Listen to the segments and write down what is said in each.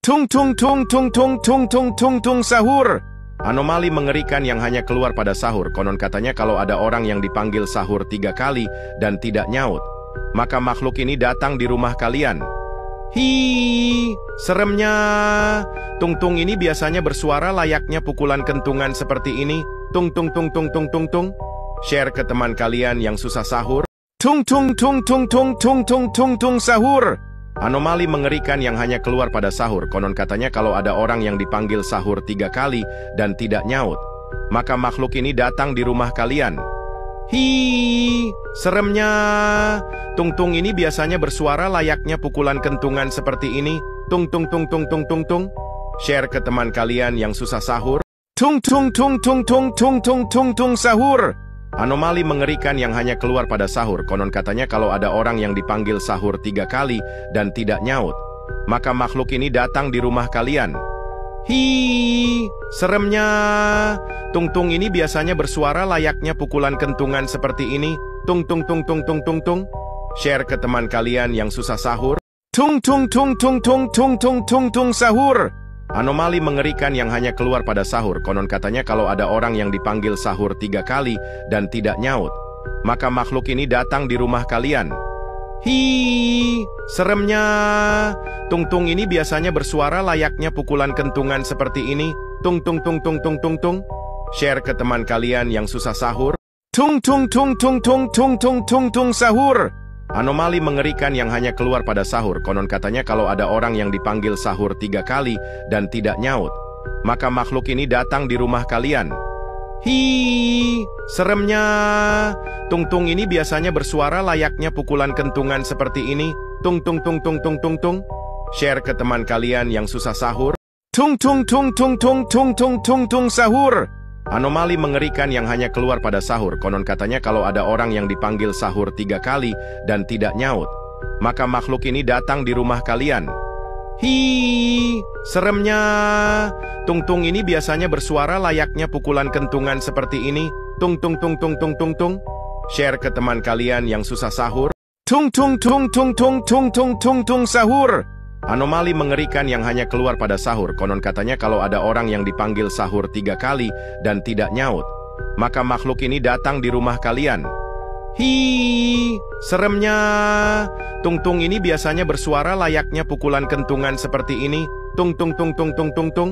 Tung tung tung tung tung tung tung tung tung sahur. Anomali mengerikan yang hanya keluar pada sahur. Konon katanya kalau ada orang yang dipanggil sahur 3 kali dan tidak nyaut, maka makhluk ini datang di rumah kalian. Hi, seremnya. Tung-tung ini biasanya bersuara layaknya pukulan kentungan seperti ini. Tung tung tung tung tung tung tung. Share ke teman kalian yang susah sahur. Tung tung tung tung tung tung tung tung tung sahur. Anomali mengerikan yang hanya keluar pada sahur. Konon katanya kalau ada orang yang dipanggil sahur 3 kali dan tidak nyaut, maka makhluk ini datang di rumah kalian. Hi, seremnya. Tung-tung ini biasanya bersuara layaknya pukulan kentungan seperti ini. Tung tung tung tung tung tung tung. Share ke teman kalian yang susah sahur. Tung tung tung tung tung tung tung tung tung sahur. Anomali mengerikan yang hanya keluar pada sahur. Konon katanya kalau ada orang yang dipanggil sahur 3 kali dan tidak nyaut, maka makhluk ini datang di rumah kalian. Hi, seremnya. Tung-tung ini biasanya bersuara layaknya pukulan kentungan seperti ini. Tung tung tung tung tung tung tung. Share ke teman kalian yang susah sahur. Tung tung tung tung tung tung tung tung tung sahur. Anomali mengerikan yang hanya keluar pada sahur. Konon katanya kalau ada orang yang dipanggil sahur 3 kali dan tidak nyaut, maka makhluk ini datang di rumah kalian. Hi, seremnya. Tung-tung ini biasanya bersuara layaknya pukulan kentungan seperti ini. Tung tung tung tung tung tung tung. Share ke teman kalian yang susah sahur. Tung tung tung tung tung tung tung tung tung sahur. Anomali mengerikan yang hanya keluar pada sahur. Konon katanya kalau ada orang yang dipanggil sahur 3 kali dan tidak nyaut, maka makhluk ini datang di rumah kalian. Hi, seremnya. Tung-tung ini biasanya bersuara layaknya pukulan kentungan seperti ini. Tung tung tung tung tung tung tung. Share ke teman kalian yang susah sahur. Tung tung tung tung tung tung tung tung tung sahur. Anomali mengerikan yang hanya keluar pada sahur. Konon katanya kalau ada orang yang dipanggil sahur 3 kali dan tidak nyaut, maka makhluk ini datang di rumah kalian. Hi, seremnya. Tung-tung ini biasanya bersuara layaknya pukulan kentungan seperti ini. Tung tung tung tung tung tung tung. Share ke teman kalian yang susah sahur. Tung tung tung tung tung tung tung tung tung sahur. Anomali mengerikan yang hanya keluar pada sahur. Konon katanya kalau ada orang yang dipanggil sahur 3 kali dan tidak nyaut, maka makhluk ini datang di rumah kalian. Hi, seremnya. Tung-tung ini biasanya bersuara layaknya pukulan kentungan seperti ini. Tung tung tung tung tung tung tung.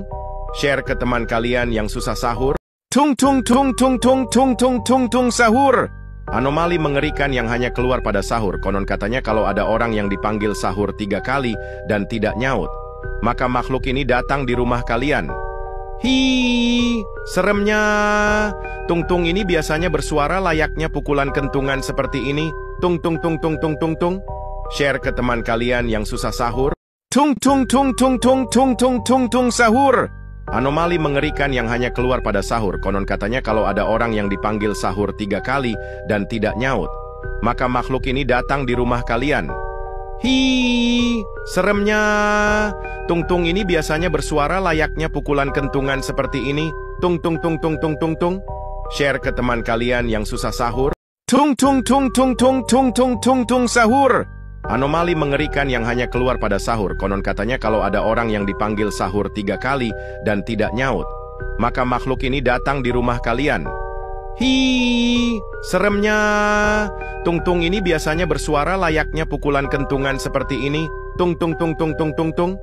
Share ke teman kalian yang susah sahur. Tung tung tung tung tung tung tung tung tung sahur. Anomali mengerikan yang hanya keluar pada sahur. Konon katanya kalau ada orang yang dipanggil sahur 3 kali dan tidak nyaut, maka makhluk ini datang di rumah kalian. Hi, seremnya. Tung-tung ini biasanya bersuara layaknya pukulan kentungan seperti ini. Tung tung tung tung tung tung tung. Share ke teman kalian yang susah sahur. Tung tung tung tung tung tung tung tung tung sahur. Anomali mengerikan yang hanya keluar pada sahur. Konon katanya kalau ada orang yang dipanggil sahur 3 kali dan tidak nyaut, maka makhluk ini datang di rumah kalian. Hi, seremnya. Tung-tung ini biasanya bersuara layaknya pukulan kentungan seperti ini. Tung tung tung tung tung tung tung. Share ke teman kalian yang susah sahur. Tung tung tung tung tung tung tung tung tung sahur. Anomali mengerikan yang hanya keluar pada sahur. Konon katanya kalau ada orang yang dipanggil sahur 3 kali dan tidak nyaut, maka makhluk ini datang di rumah kalian. Hi, seremnya. Tung-tung ini biasanya bersuara layaknya pukulan kentungan seperti ini. Tung tung tung tung tung tung tung.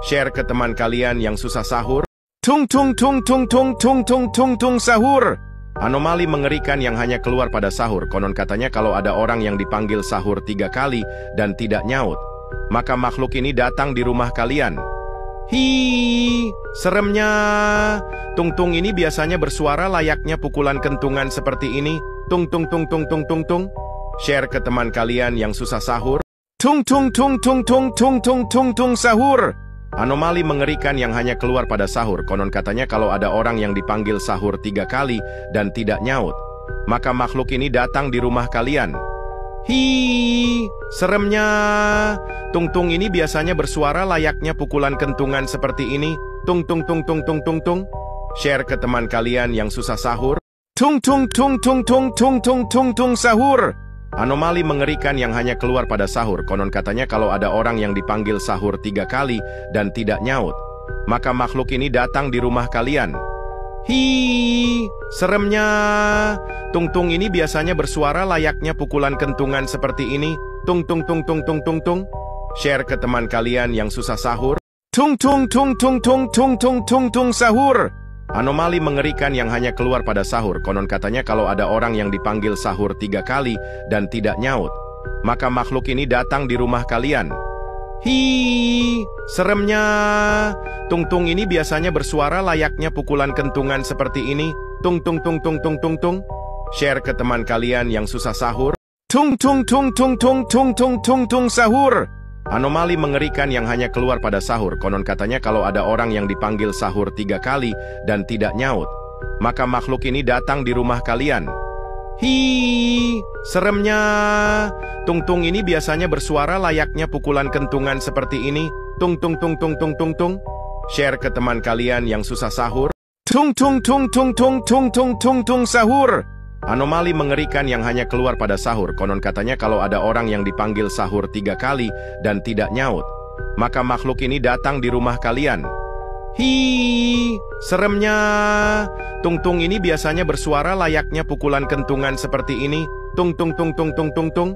Share ke teman kalian yang susah sahur. Tung tung tung tung tung tung tung tung tung sahur. Anomali mengerikan yang hanya keluar pada sahur. Konon katanya kalau ada orang yang dipanggil sahur 3 kali dan tidak nyaut, maka makhluk ini datang di rumah kalian. Hi, seremnya. Tung-tung ini biasanya bersuara layaknya pukulan kentungan seperti ini. Tung tung tung tung tung tung tung. Share ke teman kalian yang susah sahur. Tung tung tung tung tung tung tung tung tung sahur. Anomali mengerikan yang hanya keluar pada sahur. Konon katanya kalau ada orang yang dipanggil sahur 3 kali dan tidak nyaut, maka makhluk ini datang di rumah kalian. Hi, seremnya. Tung-tung ini biasanya bersuara layaknya pukulan kentungan seperti ini. Tung tung tung tung tung tung tung. Share ke teman kalian yang susah sahur. Tung tung tung tung tung tung tung tung tung sahur. Anomali mengerikan yang hanya keluar pada sahur. Konon katanya kalau ada orang yang dipanggil sahur 3 kali dan tidak nyaut, maka makhluk ini datang di rumah kalian. Hi, seremnya. Tung-tung ini biasanya bersuara layaknya pukulan kentungan seperti ini. Tung tung tung tung tung tung tung. Share ke teman kalian yang susah sahur. Tung tung tung tung tung tung tung tung tung sahur. Anomali mengerikan yang hanya keluar pada sahur. Konon katanya kalau ada orang yang dipanggil sahur 3 kali dan tidak nyaut, maka makhluk ini datang di rumah kalian. Hi, seremnya. Tung-tung ini biasanya bersuara layaknya pukulan kentungan seperti ini. Tung tung tung tung tung tung tung. Share ke teman kalian yang susah sahur. Tung tung tung tung tung tung tung tung tung sahur. Anomali mengerikan yang hanya keluar pada sahur. Konon katanya kalau ada orang yang dipanggil sahur 3 kali dan tidak nyaut, maka makhluk ini datang di rumah kalian. Hi, seremnya. Tung-tung ini biasanya bersuara layaknya pukulan kentungan seperti ini. Tung tung tung tung tung tung tung. Share ke teman kalian yang susah sahur. Tung tung tung tung tung tung tung tung tung sahur. Anomali mengerikan yang hanya keluar pada sahur. Konon katanya kalau ada orang yang dipanggil sahur 3 kali dan tidak nyaut, maka makhluk ini datang di rumah kalian. Hi, seremnya. Tung-tung ini biasanya bersuara layaknya pukulan kentungan seperti ini. Tung tung tung tung tung tung tung.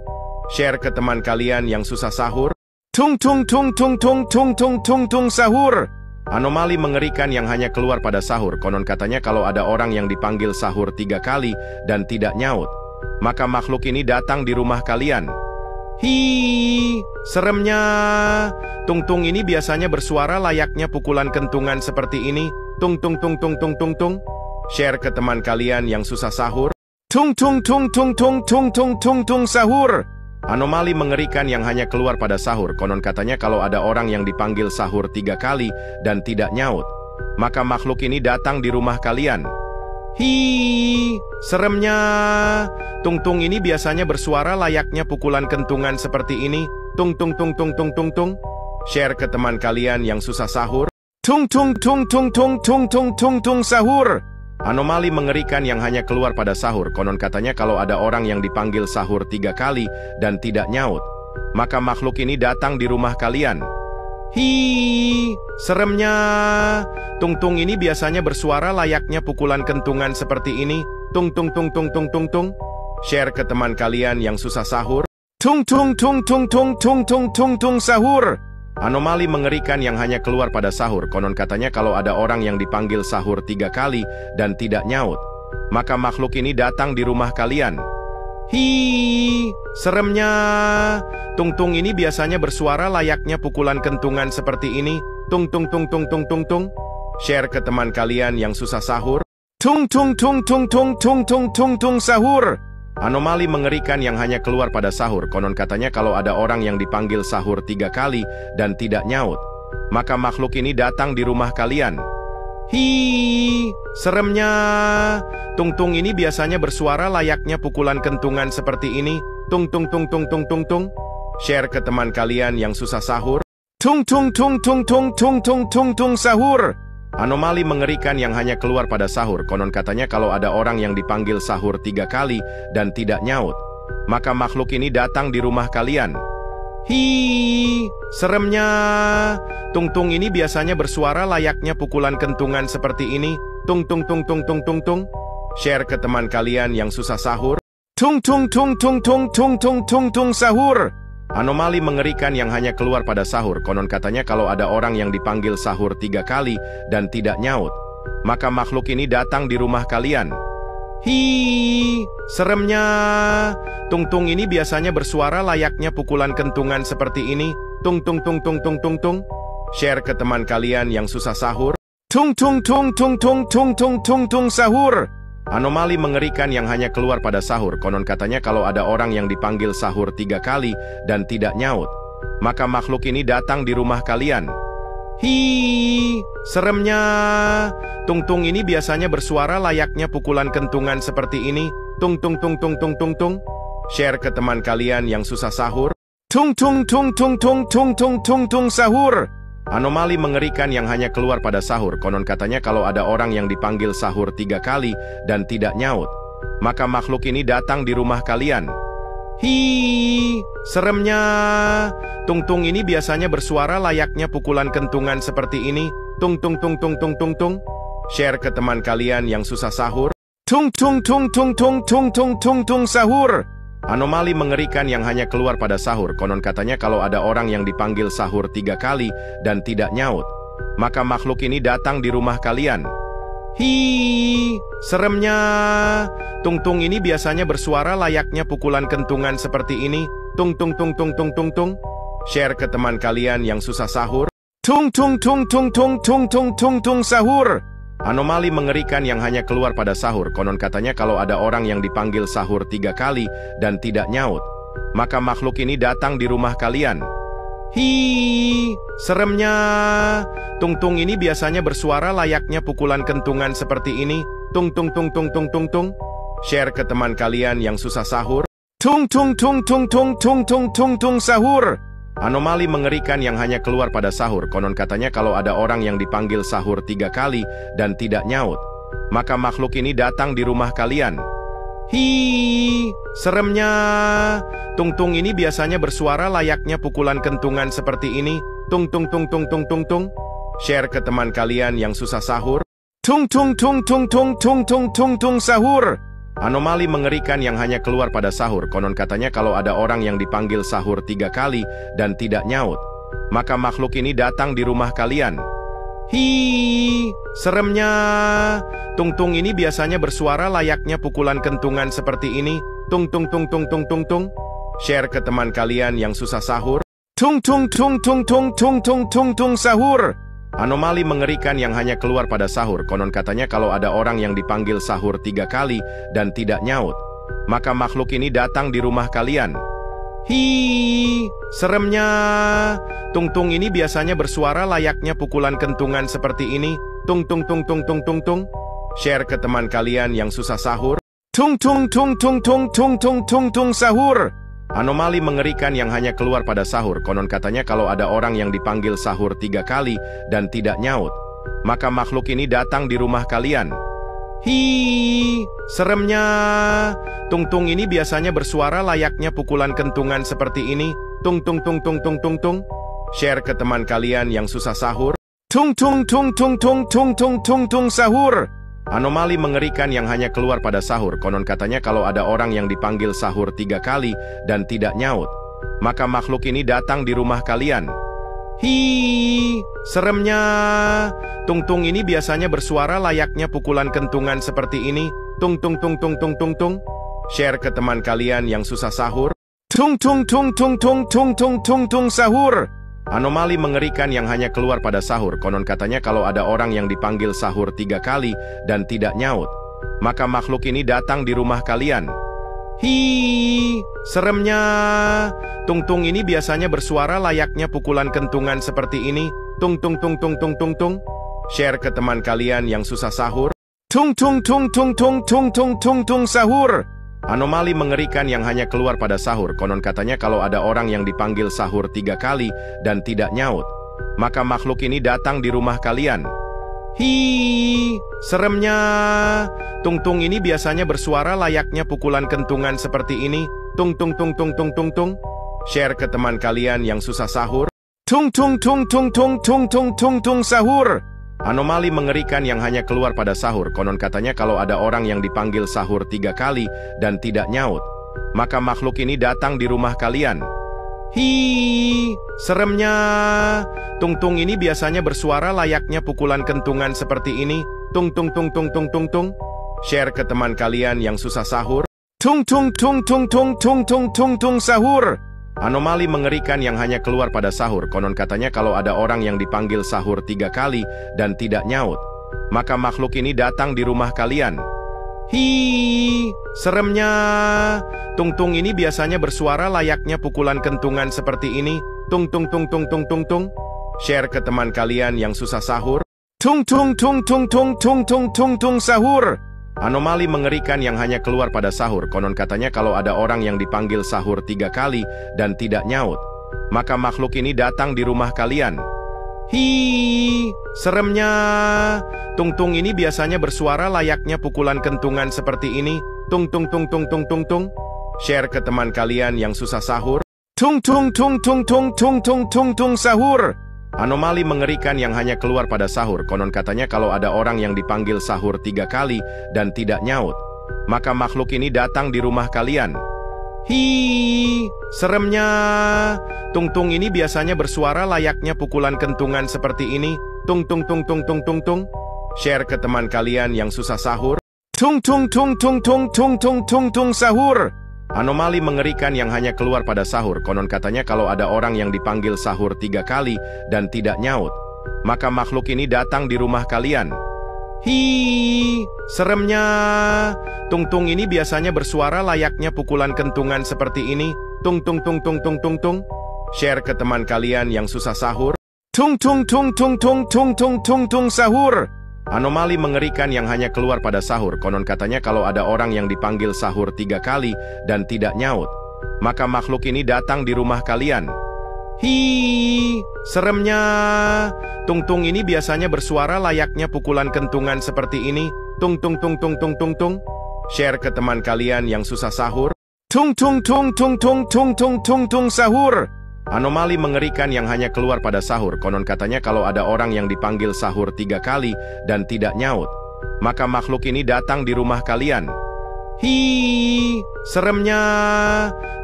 Share ke teman kalian yang susah sahur. Tung tung tung tung tung tung tung tung tung sahur. Anomali mengerikan yang hanya keluar pada sahur. Konon katanya kalau ada orang yang dipanggil sahur 3 kali dan tidak nyaut, maka makhluk ini datang di rumah kalian. Hi, seremnya. Tung-tung ini biasanya bersuara layaknya pukulan kentungan seperti ini. Tung tung tung tung tung tung tung. Share ke teman kalian yang susah sahur. Tung tung tung tung tung tung tung tung tung sahur. Anomali mengerikan yang hanya keluar pada sahur. Konon katanya kalau ada orang yang dipanggil sahur 3 kali dan tidak nyaut, maka makhluk ini datang di rumah kalian. Hi, seremnya. Tung-tung ini biasanya bersuara layaknya pukulan kentungan seperti ini. Tung tung tung tung tung tung tung. Share ke teman kalian yang susah sahur. Tung tung tung tung tung tung tung tung tung sahur. Anomali mengerikan yang hanya keluar pada sahur. Konon katanya kalau ada orang yang dipanggil sahur 3 kali dan tidak nyaut, maka makhluk ini datang di rumah kalian. Hi, seremnya. Tung-tung ini biasanya bersuara layaknya pukulan kentungan seperti ini. Tung tung tung tung tung tung tung. Share ke teman kalian yang susah sahur. Tung tung tung tung tung tung tung tung tung sahur. Anomali mengerikan yang hanya keluar pada sahur. Konon katanya kalau ada orang yang dipanggil sahur 3 kali dan tidak nyaut, maka makhluk ini datang di rumah kalian. Hi, seremnya. Tung-tung ini biasanya bersuara layaknya pukulan kentungan seperti ini. Tung tung tung tung tung tung tung. Share ke teman kalian yang susah sahur. Tung tung tung tung tung tung tung tung tung sahur. Anomali mengerikan yang hanya keluar pada sahur. Konon katanya kalau ada orang yang dipanggil sahur 3 kali dan tidak nyaut, maka makhluk ini datang di rumah kalian. Hi, seremnya. Tung-tung ini biasanya bersuara layaknya pukulan kentungan seperti ini. Tung tung tung tung tung tung tung. Share ke teman kalian yang susah sahur. Tung tung tung tung tung tung tung tung tung sahur. Anomali mengerikan yang hanya keluar pada sahur. Konon katanya kalau ada orang yang dipanggil sahur 3 kali dan tidak nyaut, maka makhluk ini datang di rumah kalian. Hi, seremnya. Tung-tung ini biasanya bersuara layaknya pukulan kentungan seperti ini. Tung tung tung tung tung tung tung. Share ke teman kalian yang susah sahur. Tung tung tung tung tung tung tung tung tung sahur. Anomali mengerikan yang hanya keluar pada sahur. Konon katanya kalau ada orang yang dipanggil sahur 3 kali dan tidak nyaut, maka makhluk ini datang di rumah kalian. Hi, seremnya. Tung-tung ini biasanya bersuara layaknya pukulan kentungan seperti ini. Tung tung tung tung tung tung tung. Share ke teman kalian yang susah sahur. Tung tung tung tung tung tung tung tung tung sahur. Anomali mengerikan yang hanya keluar pada sahur. Konon katanya kalau ada orang yang dipanggil sahur 3 kali dan tidak nyaut, maka makhluk ini datang di rumah kalian. Hi, seremnya. Tung-tung ini biasanya bersuara layaknya pukulan kentungan seperti ini. Tung tung tung tung tung tung tung. Share ke teman kalian yang susah sahur. Tung tung tung tung tung tung tung tung tung sahur. Anomali mengerikan yang hanya keluar pada sahur. Konon katanya kalau ada orang yang dipanggil sahur 3 kali dan tidak nyaut, maka makhluk ini datang di rumah kalian. Hi, seremnya. Tung-tung ini biasanya bersuara layaknya pukulan kentungan seperti ini. Tung tung tung tung tung tung tung. Share ke teman kalian yang susah sahur. Tung tung tung tung tung tung tung tung tung sahur. Anomali mengerikan yang hanya keluar pada sahur. Konon katanya kalau ada orang yang dipanggil sahur 3 kali dan tidak nyaut, maka makhluk ini datang di rumah kalian. Hi, seremnya. Tung-tung ini biasanya bersuara layaknya pukulan kentungan seperti ini. Tung tung tung tung tung tung tung. Share ke teman kalian yang susah sahur. Tung tung tung tung tung tung tung tung tung sahur. Anomali mengerikan yang hanya keluar pada sahur. Konon katanya kalau ada orang yang dipanggil sahur 3 kali dan tidak nyaut, maka makhluk ini datang di rumah kalian. Hi, seremnya. Tung-tung ini biasanya bersuara layaknya pukulan kentungan seperti ini. Tung tung tung tung tung tung tung. Share ke teman kalian yang susah sahur. Tung tung tung tung tung tung tung tung tung sahur. Anomali mengerikan yang hanya keluar pada sahur. Konon katanya kalau ada orang yang dipanggil sahur 3 kali dan tidak nyaut, maka makhluk ini datang di rumah kalian. Hi, seremnya. Tung-tung ini biasanya bersuara layaknya pukulan kentungan seperti ini. Tung tung tung tung tung tung tung. Share ke teman kalian yang susah sahur. Tung tung tung tung tung tung tung tung tung sahur. Anomali mengerikan yang hanya keluar pada sahur. Konon katanya kalau ada orang yang dipanggil sahur 3 kali dan tidak nyaut, maka makhluk ini datang di rumah kalian. Hi, seremnya. Tung-tung ini biasanya bersuara layaknya pukulan kentungan seperti ini. Tung tung tung tung tung tung tung. Share ke teman kalian yang susah sahur. Tung tung tung tung tung tung tung tung tung sahur. Anomali mengerikan yang hanya keluar pada sahur. Konon katanya kalau ada orang yang dipanggil sahur 3 kali dan tidak nyaut, maka makhluk ini datang di rumah kalian. Hi, seremnya. Tung-tung ini biasanya bersuara layaknya pukulan kentungan seperti ini. Tung tung tung tung tung tung tung. Share ke teman kalian yang susah sahur. Tung tung tung tung tung tung tung tung tung sahur. Anomali mengerikan yang hanya keluar pada sahur. Konon katanya kalau ada orang yang dipanggil sahur 3 kali dan tidak nyaut, maka makhluk ini datang di rumah kalian. Hi, seremnya. Tung-tung ini biasanya bersuara layaknya pukulan kentungan seperti ini. Tung tung tung tung tung tung tung. Share ke teman kalian yang susah sahur. Tung tung tung tung tung tung tung tung tung sahur. Anomali mengerikan yang hanya keluar pada sahur. Konon katanya kalau ada orang yang dipanggil sahur 3 kali dan tidak nyaut, maka makhluk ini datang di rumah kalian. Hi, seremnya. Tung-tung ini biasanya bersuara layaknya pukulan kentungan seperti ini. Tung tung tung tung tung tung tung. Share ke teman kalian yang susah sahur. Tung tung tung tung tung tung tung tung tung sahur. Anomali mengerikan yang hanya keluar pada sahur. Konon katanya kalau ada orang yang dipanggil sahur 3 kali dan tidak nyaut, maka makhluk ini datang di rumah kalian. Hi, seremnya. Tung-tung ini biasanya bersuara layaknya pukulan kentungan seperti ini. Tung tung tung tung tung tung tung. Share ke teman kalian yang susah sahur. Tung tung tung tung tung tung tung tung tung sahur. Anomali mengerikan yang hanya keluar pada sahur. Konon katanya kalau ada orang yang dipanggil sahur 3 kali dan tidak nyaut, maka makhluk ini datang di rumah kalian. Hi, seremnya. Tung-tung ini biasanya bersuara layaknya pukulan kentungan seperti ini. Tung tung tung tung tung tung tung. Share ke teman kalian yang susah sahur. Tung tung tung tung tung tung tung tung tung sahur. Anomali mengerikan yang hanya keluar pada sahur. Konon katanya kalau ada orang yang dipanggil sahur 3 kali dan tidak nyaut, maka makhluk ini datang di rumah kalian. Hi, seremnya. Tung-tung ini biasanya bersuara layaknya pukulan kentungan seperti ini. Tung tung tung tung tung tung tung. Share ke teman kalian yang susah sahur. Tung tung tung tung tung tung tung tung tung sahur. Anomali mengerikan yang hanya keluar pada sahur. Konon katanya kalau ada orang yang dipanggil sahur 3 kali dan tidak nyaut, maka makhluk ini datang di rumah kalian. Hi, seremnya. Tung-tung ini biasanya bersuara layaknya pukulan kentungan seperti ini. Tung tung tung tung tung tung tung. Share ke teman kalian yang susah sahur. Tung tung tung tung tung tung tung tung tung sahur. Anomali mengerikan yang hanya keluar pada sahur. Konon katanya kalau ada orang yang dipanggil sahur 3 kali dan tidak nyaut, maka makhluk ini datang di rumah kalian. Hi, seremnya. Tung-tung ini biasanya bersuara layaknya pukulan kentungan seperti ini. Tung tung tung tung tung tung tung. Share ke teman kalian yang susah sahur. Tung tung tung tung tung tung tung tung tung sahur. Anomali mengerikan yang hanya keluar pada sahur. Konon katanya kalau ada orang yang dipanggil sahur 3 kali dan tidak nyaut, maka makhluk ini datang di rumah kalian. Hi, seremnya. Tung-tung ini biasanya bersuara layaknya pukulan kentungan seperti ini. Tung tung tung tung tung tung tung. Share ke teman kalian yang susah sahur. Tung tung tung tung tung tung tung tung tung sahur. Anomali mengerikan yang hanya keluar pada sahur. Konon katanya kalau ada orang yang dipanggil sahur 3 kali dan tidak nyaut, maka makhluk ini datang di rumah kalian. Hi, seremnya. Tung-tung ini biasanya bersuara layaknya pukulan kentungan seperti ini. Tung tung tung tung tung tung tung. Share ke teman kalian yang susah sahur. Tung tung tung tung tung tung tung tung tung sahur. Anomali mengerikan yang hanya keluar pada sahur. Konon katanya kalau ada orang yang dipanggil sahur 3 kali dan tidak nyaut, maka makhluk ini datang di rumah kalian. Hi, seremnya. Tung-tung ini biasanya bersuara layaknya pukulan kentungan seperti ini. Tung tung tung tung tung tung tung. Share ke teman kalian yang susah sahur. Tung tung tung tung tung tung tung tung tung sahur. Anomali mengerikan yang hanya keluar pada sahur. Konon katanya kalau ada orang yang dipanggil sahur 3 kali dan tidak nyaut, maka makhluk ini datang di rumah kalian. Hi, seremnya.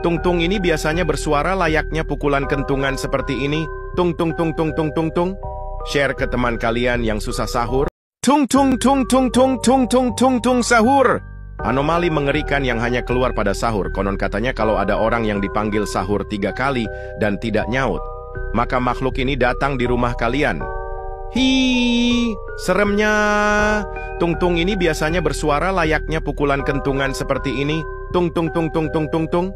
Tung-tung ini biasanya bersuara layaknya pukulan kentungan seperti ini. Tung tung tung tung tung tung tung. Share ke teman kalian yang susah sahur. Tung tung tung tung tung tung tung tung tung sahur. Anomali mengerikan yang hanya keluar pada sahur. Konon katanya kalau ada orang yang dipanggil sahur 3 kali dan tidak nyaut, maka makhluk ini datang di rumah kalian. Hi, seremnya. Tung-tung ini biasanya bersuara layaknya pukulan kentungan seperti ini. Tung tung tung tung tung tung tung.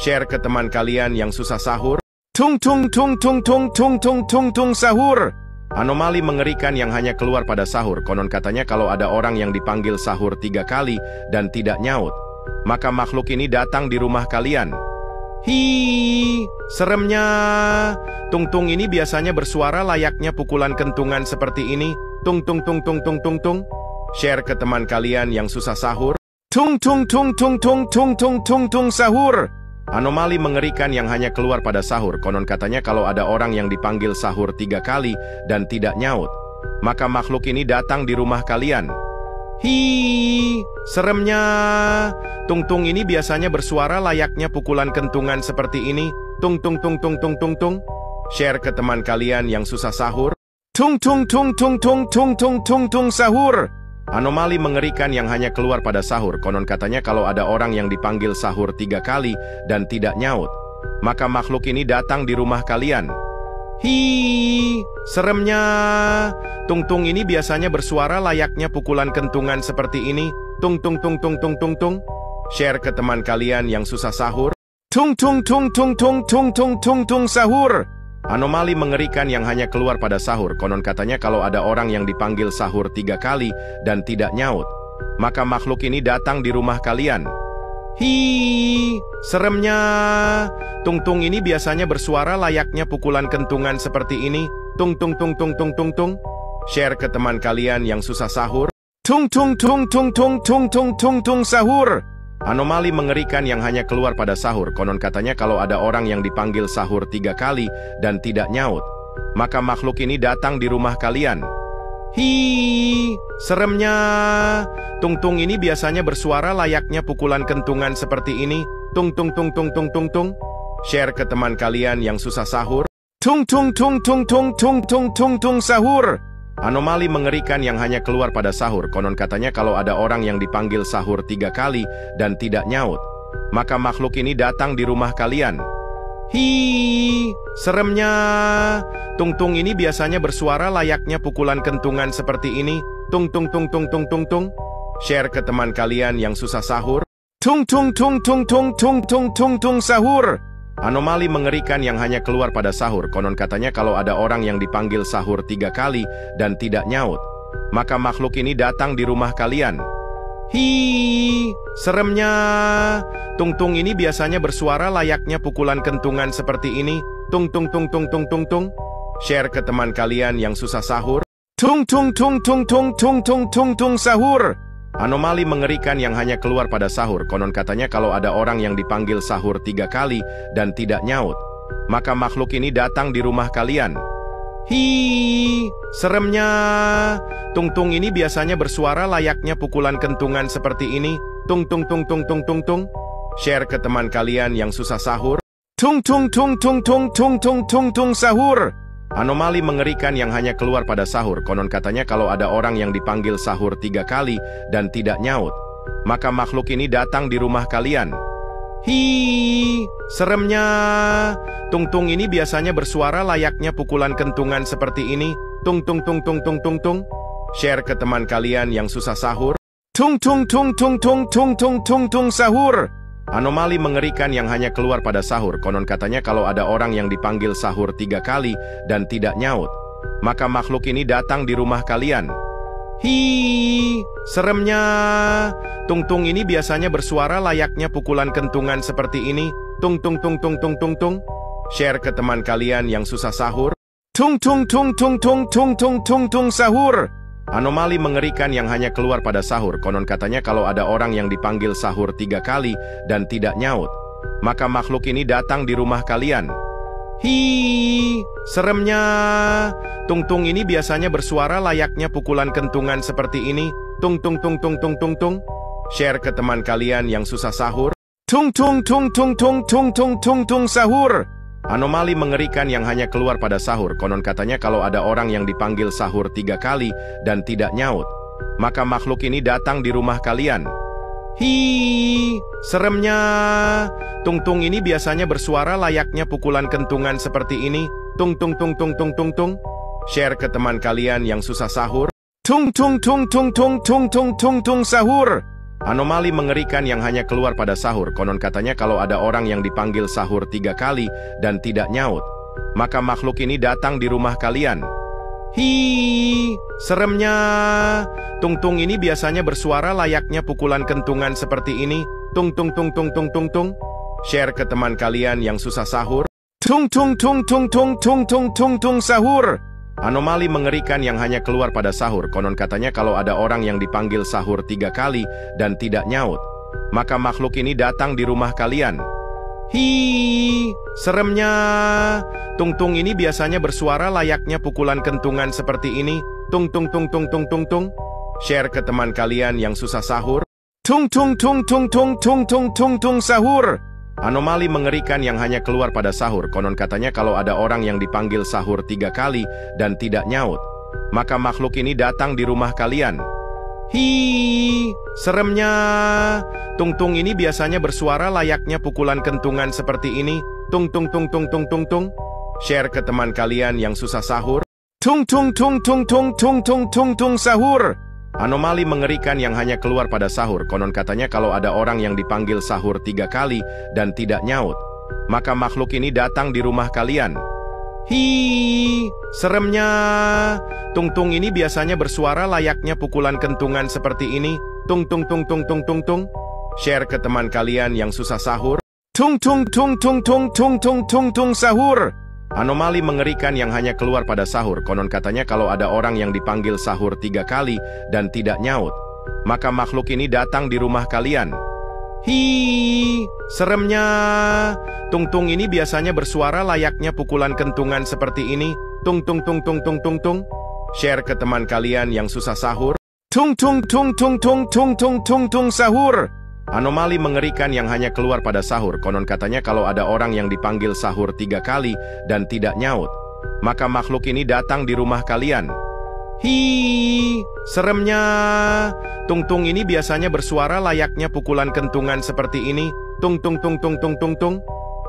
Share ke teman kalian yang susah sahur. Tung tung tung tung tung tung tung tung tung sahur. Anomali mengerikan yang hanya keluar pada sahur. Konon katanya kalau ada orang yang dipanggil sahur 3 kali dan tidak nyaut, maka makhluk ini datang di rumah kalian. Hi, seremnya. Tung-tung ini biasanya bersuara layaknya pukulan kentungan seperti ini. Tung tung tung tung tung tung tung. Share ke teman kalian yang susah sahur. Tung tung tung tung tung tung tung tung tung sahur. Anomali mengerikan yang hanya keluar pada sahur. Konon katanya kalau ada orang yang dipanggil sahur 3 kali dan tidak nyaut, maka makhluk ini datang di rumah kalian. Hi, seremnya. Tung-tung ini biasanya bersuara layaknya pukulan kentungan seperti ini. Tung tung tung tung tung tung tung. Share ke teman kalian yang susah sahur. Tung tung tung tung tung tung tung tung tung sahur. Anomali mengerikan yang hanya keluar pada sahur. Konon katanya kalau ada orang yang dipanggil sahur 3 kali dan tidak nyaut, maka makhluk ini datang di rumah kalian. Hi, seremnya. Tung-tung ini biasanya bersuara layaknya pukulan kentungan seperti ini. Tung tung tung tung tung tung tung. Share ke teman kalian yang susah sahur. Tung tung tung tung tung tung tung tung tung sahur. Anomali mengerikan yang hanya keluar pada sahur. Konon katanya kalau ada orang yang dipanggil sahur 3 kali dan tidak nyaut, maka makhluk ini datang di rumah kalian. Hi, seremnya. Tung-tung ini biasanya bersuara layaknya pukulan kentungan seperti ini. Tung tung tung tung tung tung tung. Share ke teman kalian yang susah sahur. Tung tung tung tung tung tung tung tung tung sahur. Anomali mengerikan yang hanya keluar pada sahur. Konon katanya kalau ada orang yang dipanggil sahur 3 kali dan tidak nyaut, maka makhluk ini datang di rumah kalian. Hi, seremnya. Tung-tung ini biasanya bersuara layaknya pukulan kentungan seperti ini. Tung tung tung tung tung tung tung. Share ke teman kalian yang susah sahur. Tung tung tung tung tung tung tung tung tung sahur. Anomali mengerikan yang hanya keluar pada sahur. Konon katanya kalau ada orang yang dipanggil sahur 3 kali dan tidak nyaut, maka makhluk ini datang di rumah kalian. Hi, seremnya. Tung-tung ini biasanya bersuara layaknya pukulan kentungan seperti ini. Tung tung tung tung tung tung tung. Share ke teman kalian yang susah sahur. Tung tung tung tung tung tung tung tung tung sahur. Anomali mengerikan yang hanya keluar pada sahur. Konon katanya kalau ada orang yang dipanggil sahur 3 kali dan tidak nyaut, maka makhluk ini datang di rumah kalian. Hi, seremnya. Tung-tung ini biasanya bersuara layaknya pukulan kentungan seperti ini. Tung tung tung tung tung tung tung. Share ke teman kalian yang susah sahur. Tung tung tung tung tung tung tung tung tung sahur. Anomali mengerikan yang hanya keluar pada sahur. Konon katanya kalau ada orang yang dipanggil sahur 3 kali dan tidak nyaut, maka makhluk ini datang di rumah kalian. Hi, seremnya. Tung-tung ini biasanya bersuara layaknya pukulan kentungan seperti ini. Tung tung tung tung tung tung tung. Share ke teman kalian yang susah sahur. Tung tung tung tung tung tung tung tung tung sahur. Anomali mengerikan yang hanya keluar pada sahur. Konon katanya kalau ada orang yang dipanggil sahur 3 kali dan tidak nyaut, maka makhluk ini datang di rumah kalian. Hi, seremnya. Tung-tung ini biasanya bersuara layaknya pukulan kentungan seperti ini. Tung tung tung tung tung tung tung. Share ke teman kalian yang susah sahur. Tung tung tung tung tung tung tung tung tung sahur. Anomali mengerikan yang hanya keluar pada sahur. Konon katanya kalau ada orang yang dipanggil sahur 3 kali dan tidak nyaut, maka makhluk ini datang di rumah kalian. Hi, seremnya. Tung-tung ini biasanya bersuara layaknya pukulan kentungan seperti ini. Tung tung tung tung tung tung tung. Share ke teman kalian yang susah sahur. Tung tung tung tung tung tung tung tung tung sahur. Anomali mengerikan yang hanya keluar pada sahur. Konon katanya kalau ada orang yang dipanggil sahur 3 kali dan tidak nyaut, maka makhluk ini datang di rumah kalian. Hi, seremnya. Tung-tung ini biasanya bersuara layaknya pukulan kentungan seperti ini. Tung tung tung tung tung tung tung. Share ke teman kalian yang susah sahur. Tung tung tung tung tung tung tung tung tung sahur. Anomali mengerikan yang hanya keluar pada sahur. Konon katanya kalau ada orang yang dipanggil sahur 3 kali dan tidak nyaut, maka makhluk ini datang di rumah kalian. Hi, seremnya. Tung-tung ini biasanya bersuara layaknya pukulan kentungan seperti ini. Tung tung tung tung tung tung tung. Share ke teman kalian yang susah sahur. Tung tung tung tung tung tung tung tung tung sahur. Anomali mengerikan yang hanya keluar pada sahur. Konon katanya kalau ada orang yang dipanggil sahur 3 kali dan tidak nyaut, maka makhluk ini datang di rumah kalian. Hi, seremnya. Tung-tung ini biasanya bersuara layaknya pukulan kentungan seperti ini. Tung tung tung tung tung tung tung. Share ke teman kalian yang susah sahur. Tung tung tung tung tung tung tung tung tung sahur. Anomali mengerikan yang hanya keluar pada sahur. Konon katanya kalau ada orang yang dipanggil sahur 3 kali dan tidak nyaut, maka makhluk ini datang di rumah kalian. Hi, seremnya. Tung-tung ini biasanya bersuara layaknya pukulan kentungan seperti ini. Tung tung tung tung tung tung tung. Share ke teman kalian yang susah sahur. Tung tung tung tung tung tung tung tung tung sahur. Anomali mengerikan yang hanya keluar pada sahur. Konon katanya kalau ada orang yang dipanggil sahur 3 kali dan tidak nyaut, maka makhluk ini datang di rumah kalian. Hi, seremnya. Tung-tung ini biasanya bersuara layaknya pukulan kentungan seperti ini. Tung tung tung tung tung tung tung. Share ke teman kalian yang susah sahur. Tung tung tung tung tung tung tung tung tung sahur. Anomali mengerikan yang hanya keluar pada sahur. Konon katanya kalau ada orang yang dipanggil sahur 3 kali dan tidak nyaut, maka makhluk ini datang di rumah kalian. Hi, seremnya. Tung-tung ini biasanya bersuara layaknya pukulan kentungan seperti ini. Tung tung tung tung tung tung tung. Share ke teman kalian yang susah sahur. Tung tung tung tung tung tung tung tung tung sahur. Anomali mengerikan yang hanya keluar pada sahur. Konon katanya kalau ada orang yang dipanggil sahur 3 kali dan tidak nyaut, maka makhluk ini datang di rumah kalian. Hi, seremnya. Tung-tung ini biasanya bersuara layaknya pukulan kentungan seperti ini. Tung tung tung tung tung tung tung. Share ke teman kalian yang susah sahur. Tung tung tung tung tung tung tung tung tung sahur. Anomali mengerikan yang hanya keluar pada sahur. Konon katanya kalau ada orang yang dipanggil sahur 3 kali dan tidak nyaut, maka makhluk ini datang di rumah kalian. Hi, seremnya. Tung-tung ini biasanya bersuara layaknya pukulan kentungan seperti ini. Tung tung tung tung tung tung tung.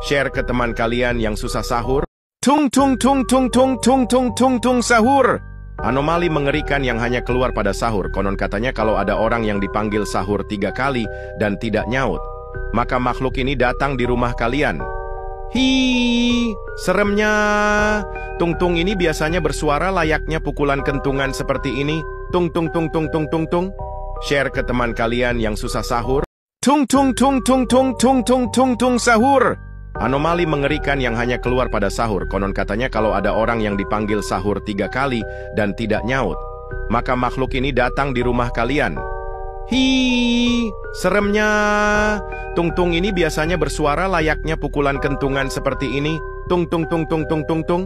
Share ke teman kalian yang susah sahur. Tung tung tung tung tung tung tung tung tung sahur. Anomali mengerikan yang hanya keluar pada sahur. Konon katanya kalau ada orang yang dipanggil sahur 3 kali dan tidak nyaut, maka makhluk ini datang di rumah kalian. Hi, seremnya. Tung-tung ini biasanya bersuara layaknya pukulan kentungan seperti ini. Tung tung tung tung tung tung tung. Share ke teman kalian yang susah sahur. Tung tung tung tung tung tung tung tung tung sahur. Anomali mengerikan yang hanya keluar pada sahur. Konon katanya kalau ada orang yang dipanggil sahur 3 kali dan tidak nyaut, maka makhluk ini datang di rumah kalian. Hi, seremnya. Tung-tung ini biasanya bersuara layaknya pukulan kentungan seperti ini. Tung tung tung tung tung tung tung.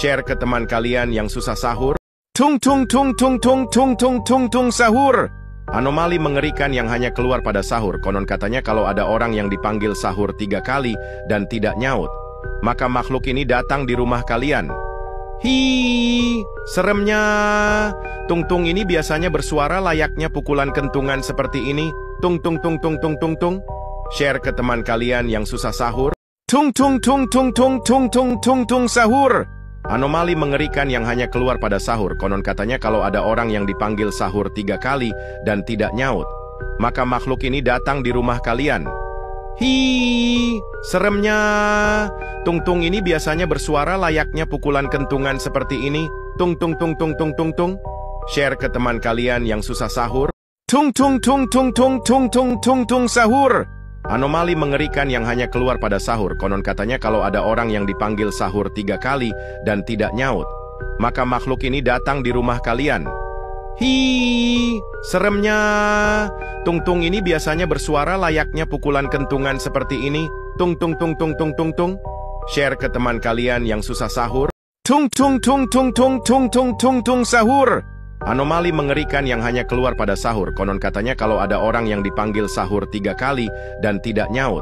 Share ke teman kalian yang susah sahur. Tung tung tung tung tung tung tung tung tung sahur. Anomali mengerikan yang hanya keluar pada sahur. Konon katanya kalau ada orang yang dipanggil sahur 3 kali dan tidak nyaut, maka makhluk ini datang di rumah kalian. Hi, seremnya. Tung-tung ini biasanya bersuara layaknya pukulan kentungan seperti ini. Tung tung tung tung tung tung tung. Share ke teman kalian yang susah sahur. Tung tung tung tung tung tung tung tung tung sahur. Anomali mengerikan yang hanya keluar pada sahur. Konon katanya kalau ada orang yang dipanggil sahur 3 kali dan tidak nyaut, maka makhluk ini datang di rumah kalian. Hi, seremnya. Tung-tung ini biasanya bersuara layaknya pukulan kentungan seperti ini. Tung tung tung tung tung tung tung. Share ke teman kalian yang susah sahur. Tung tung tung tung tung tung tung tung tung sahur. Anomali mengerikan yang hanya keluar pada sahur. Konon katanya kalau ada orang yang dipanggil sahur 3 kali dan tidak nyaut, maka makhluk ini datang di rumah kalian. Hi, seremnya. Tung-tung ini biasanya bersuara layaknya pukulan kentungan seperti ini. Tung tung tung tung tung tung tung. Share ke teman kalian yang susah sahur. Tung tung tung tung tung tung tung tung tung sahur. Anomali mengerikan yang hanya keluar pada sahur. Konon katanya kalau ada orang yang dipanggil sahur 3 kali dan tidak nyaut,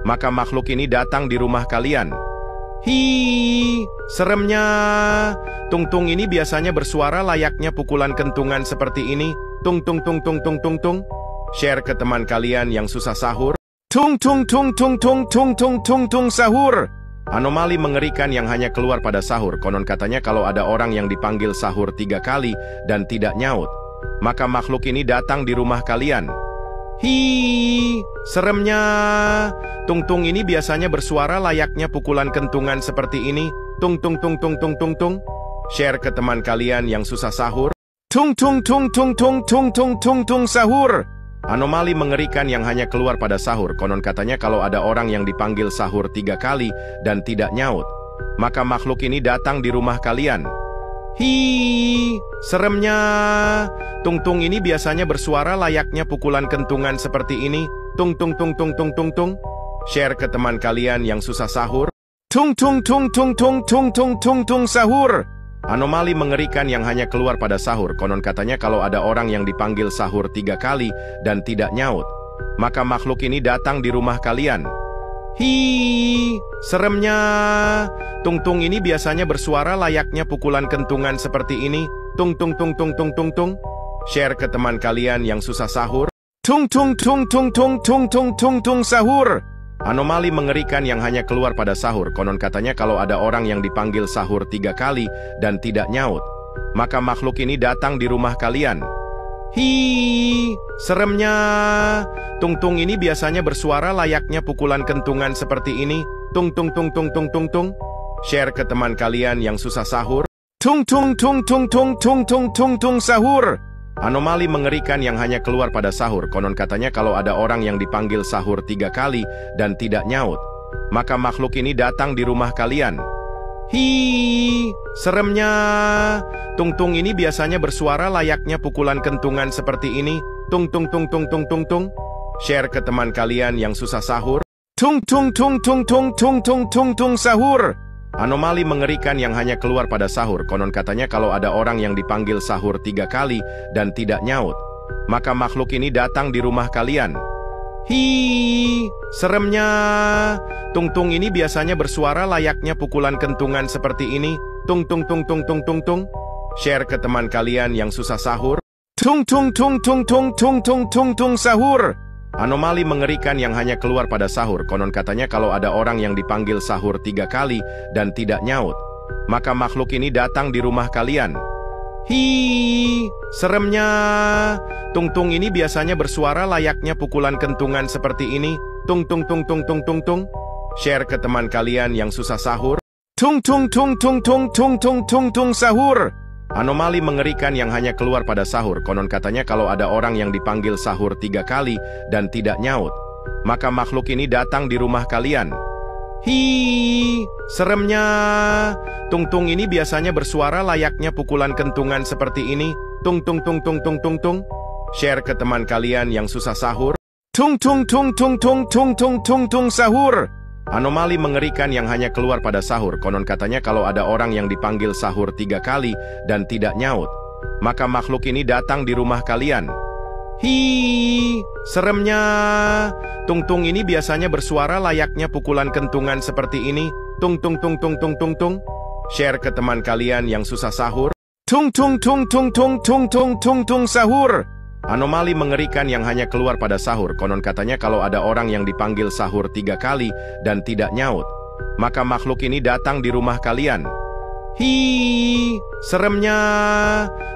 maka makhluk ini datang di rumah kalian. Hi, seremnya. Tung-tung ini biasanya bersuara layaknya pukulan kentungan seperti ini. Tung tung tung tung tung tung tung. Share ke teman kalian yang susah sahur. Tung tung tung tung tung tung tung tung tung sahur. Anomali mengerikan yang hanya keluar pada sahur. Konon katanya kalau ada orang yang dipanggil sahur 3 kali dan tidak nyaut, maka makhluk ini datang di rumah kalian. Hi, seremnya. Tung-tung ini biasanya bersuara layaknya pukulan kentungan seperti ini. Tung tung tung tung tung tung tung. Share ke teman kalian yang susah sahur. Tung tung tung tung tung tung tung tung tung sahur. Anomali mengerikan yang hanya keluar pada sahur. Konon katanya kalau ada orang yang dipanggil sahur 3 kali dan tidak nyaut, maka makhluk ini datang di rumah kalian. Hi, seremnya. Tung-tung ini biasanya bersuara layaknya pukulan kentungan seperti ini. Tung tung tung tung tung tung tung. Share ke teman kalian yang susah sahur. Tung tung tung tung tung tung tung tung tung sahur. Anomali mengerikan yang hanya keluar pada sahur. Konon katanya kalau ada orang yang dipanggil sahur 3 kali dan tidak nyaut, maka makhluk ini datang di rumah kalian. Hi, seremnya. Tung-tung ini biasanya bersuara layaknya pukulan kentungan seperti ini. Tung tung tung tung tung tung tung. Share ke teman kalian yang susah sahur. Tung tung tung tung tung tung tung tung tung sahur. Anomali mengerikan yang hanya keluar pada sahur. Konon katanya kalau ada orang yang dipanggil sahur 3 kali dan tidak nyaut, maka makhluk ini datang di rumah kalian. Hi, seremnya. Tung-tung ini biasanya bersuara layaknya pukulan kentungan seperti ini. Tung tung tung tung tung tung tung. Share ke teman kalian yang susah sahur. Tung tung tung tung tung tung tung tung tung sahur. Anomali mengerikan yang hanya keluar pada sahur. Konon katanya kalau ada orang yang dipanggil sahur 3 kali dan tidak nyaut, maka makhluk ini datang di rumah kalian. Hi, seremnya. Tung-tung ini biasanya bersuara layaknya pukulan kentungan seperti ini. Tung tung tung tung tung tung tung. Share ke teman kalian yang susah sahur. Tung tung tung tung tung tung tung tung tung sahur. Anomali mengerikan yang hanya keluar pada sahur. Konon katanya kalau ada orang yang dipanggil sahur 3 kali dan tidak nyaut, maka makhluk ini datang di rumah kalian. Hi, seremnya. Tung-tung ini biasanya bersuara layaknya pukulan kentungan seperti ini. Tung tung tung tung tung tung tung. Share ke teman kalian yang susah sahur. Tung tung tung tung tung tung tung tung tung sahur. Anomali mengerikan yang hanya keluar pada sahur. Konon katanya kalau ada orang yang dipanggil sahur 3 kali dan tidak nyaut, maka makhluk ini datang di rumah kalian. Hi, seremnya. Tung-tung ini biasanya bersuara layaknya pukulan kentungan seperti ini. Tung tung tung tung tung tung tung. Share ke teman kalian yang susah sahur. Tung tung tung tung tung tung tung tung tung sahur. Anomali mengerikan yang hanya keluar pada sahur. Konon katanya kalau ada orang yang dipanggil sahur 3 kali dan tidak nyaut, maka makhluk ini datang di rumah kalian. Hi, seremnya. Tung-tung ini biasanya bersuara layaknya pukulan kentungan seperti ini. Tung tung tung tung tung tung tung. Share ke teman kalian yang susah sahur. Tung tung tung tung tung tung tung tung tung sahur. Anomali mengerikan yang hanya keluar pada sahur. Konon katanya kalau ada orang yang dipanggil sahur 3 kali dan tidak nyaut, maka makhluk ini datang di rumah kalian. Hi, seremnya. Tung-tung ini biasanya bersuara layaknya pukulan kentungan seperti ini. Tung tung tung tung tung tung tung. Share ke teman kalian yang susah sahur. Tung tung tung tung tung tung tung tung tung sahur. Anomali mengerikan yang hanya keluar pada sahur. Konon katanya kalau ada orang yang dipanggil sahur 3 kali dan tidak nyaut, maka makhluk ini datang di rumah kalian. Hi, seremnya.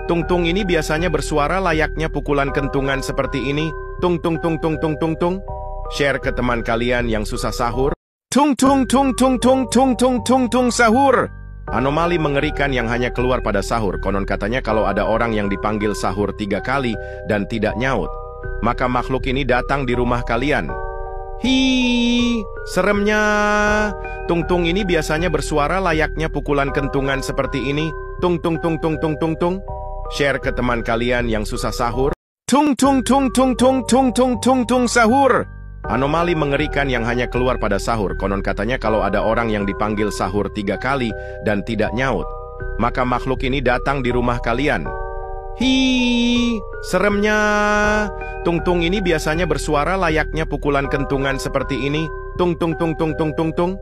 Tung-tung ini biasanya bersuara layaknya pukulan kentungan seperti ini. Tung tung tung tung tung tung tung. Share ke teman kalian yang susah sahur. Tung tung tung tung tung tung tung tung tung sahur. Anomali mengerikan yang hanya keluar pada sahur. Konon katanya kalau ada orang yang dipanggil sahur 3 kali dan tidak nyaut, maka makhluk ini datang di rumah kalian. Hi, seremnya. Tung-tung ini biasanya bersuara layaknya pukulan kentungan seperti ini. Tung tung tung tung tung tung tung. Share ke teman kalian yang susah sahur. Tung tung tung tung tung tung tung tung tung sahur. Anomali mengerikan yang hanya keluar pada sahur. Konon katanya kalau ada orang yang dipanggil sahur 3 kali dan tidak nyaut, maka makhluk ini datang di rumah kalian. Hi, seremnya. Tung-tung ini biasanya bersuara layaknya pukulan kentungan seperti ini. Tung tung tung tung tung tung tung.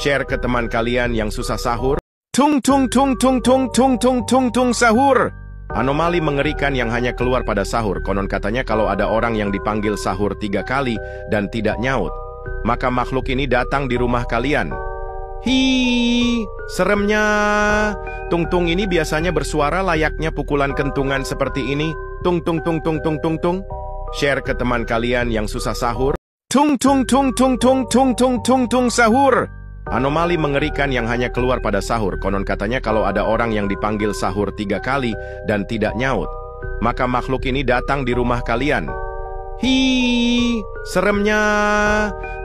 Share ke teman kalian yang susah sahur. Tung tung tung tung tung tung tung tung tung sahur. Anomali mengerikan yang hanya keluar pada sahur. Konon katanya kalau ada orang yang dipanggil sahur 3 kali dan tidak nyaut, maka makhluk ini datang di rumah kalian. Hi, seremnya. Tung-tung ini biasanya bersuara layaknya pukulan kentungan seperti ini. Tung tung tung tung tung tung tung. Share ke teman kalian yang susah sahur. Tung tung tung tung tung tung tung tung tung sahur. Anomali mengerikan yang hanya keluar pada sahur. Konon katanya kalau ada orang yang dipanggil sahur 3 kali dan tidak nyaut, maka makhluk ini datang di rumah kalian. Hi, seremnya.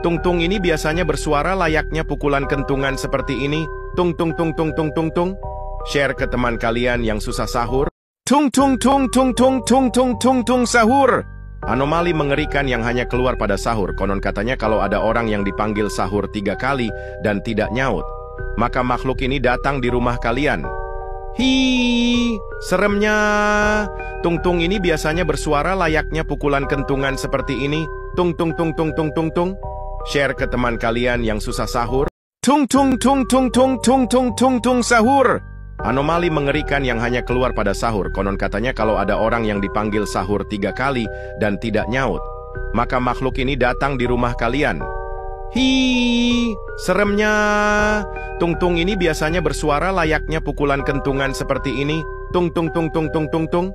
Tung-tung ini biasanya bersuara layaknya pukulan kentungan seperti ini. Tung tung tung tung tung tung tung. Share ke teman kalian yang susah sahur. Tung tung tung tung tung tung tung tung tung sahur. Anomali mengerikan yang hanya keluar pada sahur. Konon katanya kalau ada orang yang dipanggil sahur 3 kali dan tidak nyaut, maka makhluk ini datang di rumah kalian. Hi, seremnya. Tung-tung ini biasanya bersuara layaknya pukulan kentungan seperti ini. Tung tung tung tung tung tung tung. Share ke teman kalian yang susah sahur. Tung tung tung tung tung tung tung tung tung sahur. Anomali mengerikan yang hanya keluar pada sahur. Konon katanya kalau ada orang yang dipanggil sahur 3 kali dan tidak nyaut, maka makhluk ini datang di rumah kalian. Hi, seremnya. Tung-tung ini biasanya bersuara layaknya pukulan kentungan seperti ini. Tung tung tung tung tung tung tung.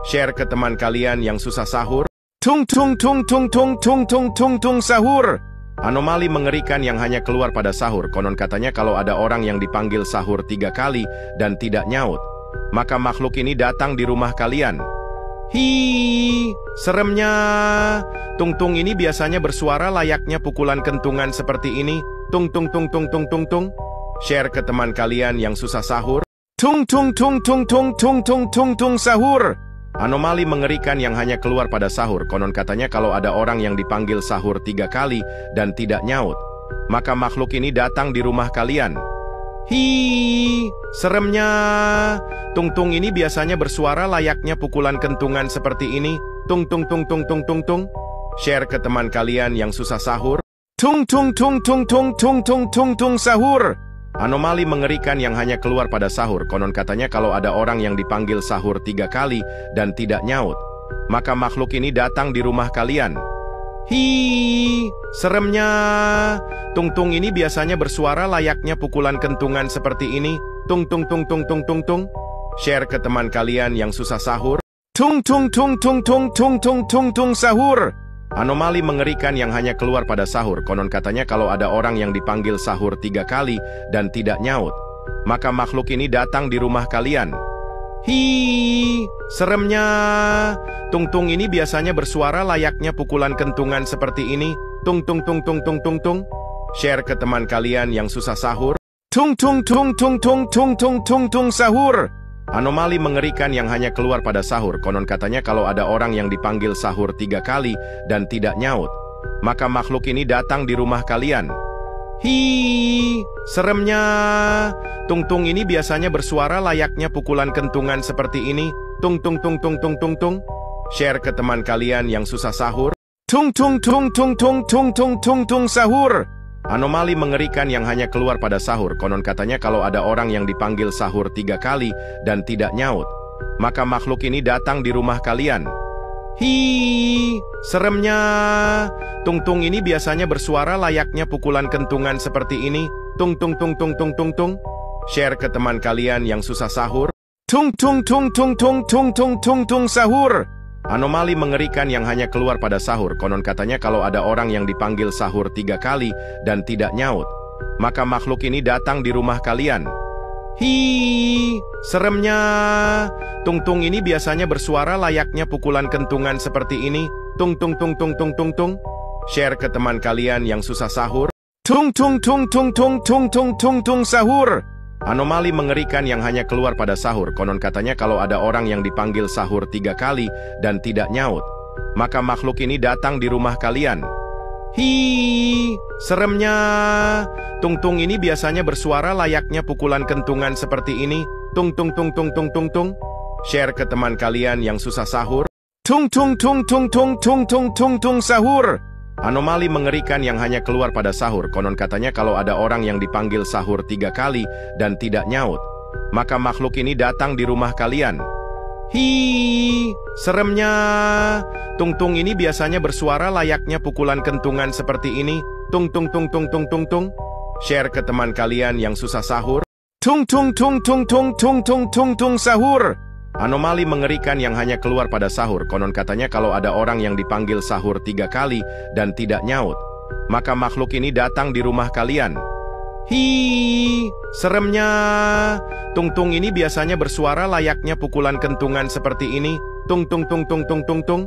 Share ke teman kalian yang susah sahur. Tung tung tung tung tung tung tung tung tung sahur. Anomali mengerikan yang hanya keluar pada sahur. Konon katanya kalau ada orang yang dipanggil sahur 3 kali dan tidak nyaut, maka makhluk ini datang di rumah kalian. Hi, seremnya. Tung-tung ini biasanya bersuara layaknya pukulan kentungan seperti ini. Tung tung tung tung tung tung tung. Share ke teman kalian yang susah sahur. Tung tung tung tung tung tung tung tung tung sahur. Anomali mengerikan yang hanya keluar pada sahur. Konon katanya kalau ada orang yang dipanggil sahur 3 kali dan tidak nyaut, maka makhluk ini datang di rumah kalian. Hi, seremnya. Tung-tung ini biasanya bersuara layaknya pukulan kentungan seperti ini. Tung tung tung tung tung tung tung. Share ke teman kalian yang susah sahur. Tung tung tung tung tung tung tung tung tung sahur. Anomali mengerikan yang hanya keluar pada sahur. Konon katanya kalau ada orang yang dipanggil sahur 3 kali dan tidak nyaut, maka makhluk ini datang di rumah kalian. Hi, seremnya. Tung-tung ini biasanya bersuara layaknya pukulan kentungan seperti ini. Tung tung tung tung tung tung tung. Share ke teman kalian yang susah sahur. Tung tung tung tung tung tung tung tung tung sahur. Anomali mengerikan yang hanya keluar pada sahur. Konon katanya kalau ada orang yang dipanggil sahur 3 kali dan tidak nyaut, maka makhluk ini datang di rumah kalian. Hi, seremnya. Tung-tung ini biasanya bersuara layaknya pukulan kentungan seperti ini. Tung tung tung tung tung tung tung. Share ke teman kalian yang susah sahur. Tung tung tung tung tung tung tung tung tung sahur. Anomali mengerikan yang hanya keluar pada sahur. Konon katanya kalau ada orang yang dipanggil sahur 3 kali dan tidak nyaut, maka makhluk ini datang di rumah kalian. Hi, seremnya. Tung-tung ini biasanya bersuara layaknya pukulan kentungan seperti ini. Tung tung tung tung tung tung tung. Share ke teman kalian yang susah sahur. Tung tung tung tung tung tung tung tung tung sahur. Anomali mengerikan yang hanya keluar pada sahur. Konon katanya kalau ada orang yang dipanggil sahur 3 kali dan tidak nyaut, maka makhluk ini datang di rumah kalian. Hi, seremnya. Tung-tung ini biasanya bersuara layaknya pukulan kentungan seperti ini. Tung tung tung tung tung tung tung. Share ke teman kalian yang susah sahur. Tung tung tung tung tung tung tung tung tung sahur. Anomali mengerikan yang hanya keluar pada sahur. Konon katanya kalau ada orang yang dipanggil sahur 3 kali dan tidak nyaut, maka makhluk ini datang di rumah kalian. Hi, seremnya. Tung-tung ini biasanya bersuara layaknya pukulan kentungan seperti ini. Tung tung tung tung tung tung tung. Share ke teman kalian yang susah sahur. Tung tung tung tung tung tung tung tung tung sahur. Anomali mengerikan yang hanya keluar pada sahur. Konon katanya kalau ada orang yang dipanggil sahur 3 kali dan tidak nyaut, maka makhluk ini datang di rumah kalian. Hi, seremnya. Tung-tung ini biasanya bersuara layaknya pukulan kentungan seperti ini. Tung tung tung tung tung tung tung. Share ke teman kalian yang susah sahur. Tung tung tung tung tung tung tung tung tung sahur. Anomali mengerikan yang hanya keluar pada sahur. Konon katanya kalau ada orang yang dipanggil sahur 3 kali dan tidak nyaut, maka makhluk ini datang di rumah kalian. Hi, seremnya. Tung-tung ini biasanya bersuara layaknya pukulan kentungan seperti ini. Tung tung tung tung tung tung tung. Share ke teman kalian yang susah sahur. Tung tung tung tung tung tung tung tung tung sahur. Anomali mengerikan yang hanya keluar pada sahur. Konon katanya kalau ada orang yang dipanggil sahur 3 kali dan tidak nyaut, maka makhluk ini datang di rumah kalian. Hi, seremnya. Tung-tung ini biasanya bersuara layaknya pukulan kentungan seperti ini. Tung tung tung tung tung tung tung.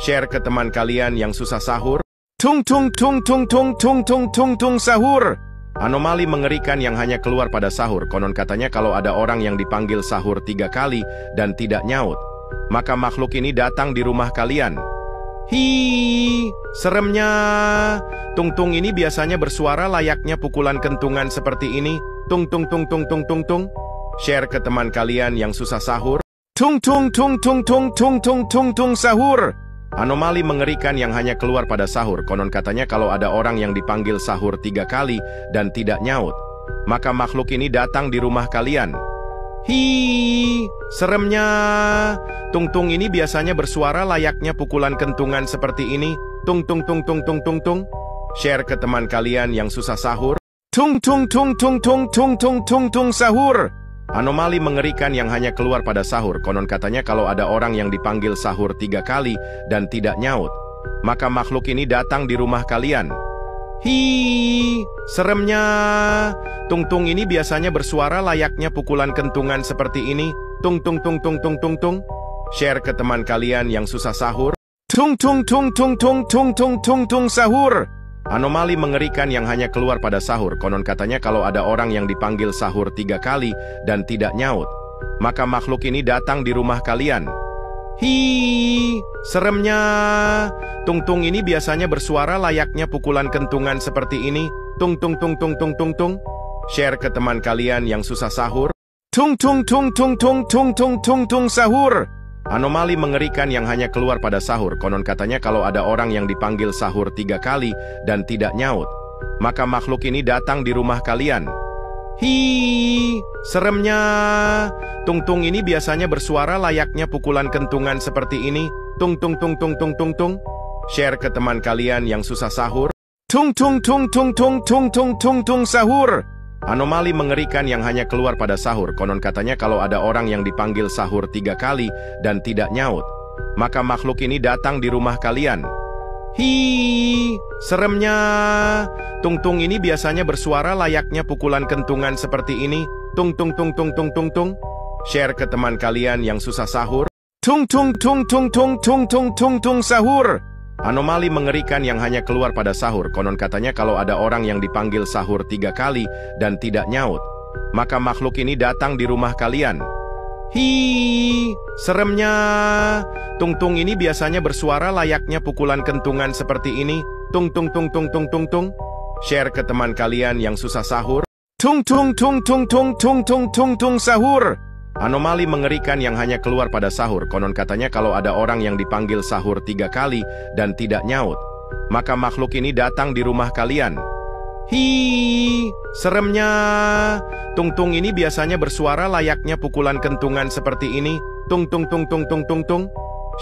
Share ke teman kalian yang susah sahur. Tung tung tung tung tung tung tung tung tung sahur. Anomali mengerikan yang hanya keluar pada sahur. Konon katanya kalau ada orang yang dipanggil sahur 3 kali dan tidak nyaut, maka makhluk ini datang di rumah kalian. Hi, seremnya. Tung-tung ini biasanya bersuara layaknya pukulan kentungan seperti ini. Tung tung tung tung tung tung tung. Share ke teman kalian yang susah sahur. Tung tung tung tung tung tung tung tung tung sahur. Anomali mengerikan yang hanya keluar pada sahur. Konon katanya kalau ada orang yang dipanggil sahur 3 kali dan tidak nyaut, maka makhluk ini datang di rumah kalian. Hi, seremnya. Tung-tung ini biasanya bersuara layaknya pukulan kentungan seperti ini. Tung tung tung tung tung tung tung. Share ke teman kalian yang susah sahur. Tung tung tung tung tung tung tung tung tung sahur. Anomali mengerikan yang hanya keluar pada sahur. Konon katanya kalau ada orang yang dipanggil sahur 3 kali dan tidak nyaut, maka makhluk ini datang di rumah kalian. Hi, seremnya. Tung-tung ini biasanya bersuara layaknya pukulan kentungan seperti ini. Tung tung tung tung tung tung tung. Share ke teman kalian yang susah sahur. Tung tung tung tung tung tung tung tung tung sahur. Anomali mengerikan yang hanya keluar pada sahur. Konon katanya kalau ada orang yang dipanggil sahur 3 kali dan tidak nyaut, maka makhluk ini datang di rumah kalian. Hi, seremnya. Tung-tung ini biasanya bersuara layaknya pukulan kentungan seperti ini. Tung tung tung tung tung tung tung. Share ke teman kalian yang susah sahur. Tung tung tung tung tung tung tung tung tung sahur. Anomali mengerikan yang hanya keluar pada sahur. Konon katanya kalau ada orang yang dipanggil sahur 3 kali dan tidak nyaut, maka makhluk ini datang di rumah kalian. Hi, seremnya. Tung-tung ini biasanya bersuara layaknya pukulan kentungan seperti ini. Tung tung tung tung tung tung tung. Share ke teman kalian yang susah sahur. Tung tung tung tung tung tung tung tung tung sahur. Anomali mengerikan yang hanya keluar pada sahur. Konon katanya kalau ada orang yang dipanggil sahur 3 kali dan tidak nyaut, maka makhluk ini datang di rumah kalian. Hi, seremnya. Tung-tung ini biasanya bersuara layaknya pukulan kentungan seperti ini. Tung tung tung tung tung tung tung. Share ke teman kalian yang susah sahur. Tung tung tung tung tung tung tung tung tung sahur. Anomali mengerikan yang hanya keluar pada sahur. Konon katanya kalau ada orang yang dipanggil sahur 3 kali dan tidak nyaut, maka makhluk ini datang di rumah kalian. Hi, seremnya. Tung-tung ini biasanya bersuara layaknya pukulan kentungan seperti ini. Tung tung tung tung tung tung tung. Share ke teman kalian yang susah sahur. Tung tung tung tung tung tung tung tung tung sahur. Anomali mengerikan yang hanya keluar pada sahur. Konon katanya kalau ada orang yang dipanggil sahur 3 kali dan tidak nyaut, maka makhluk ini datang di rumah kalian. Hi, seremnya. Tung-tung ini biasanya bersuara layaknya pukulan kentungan seperti ini. Tung tung tung tung tung tung tung.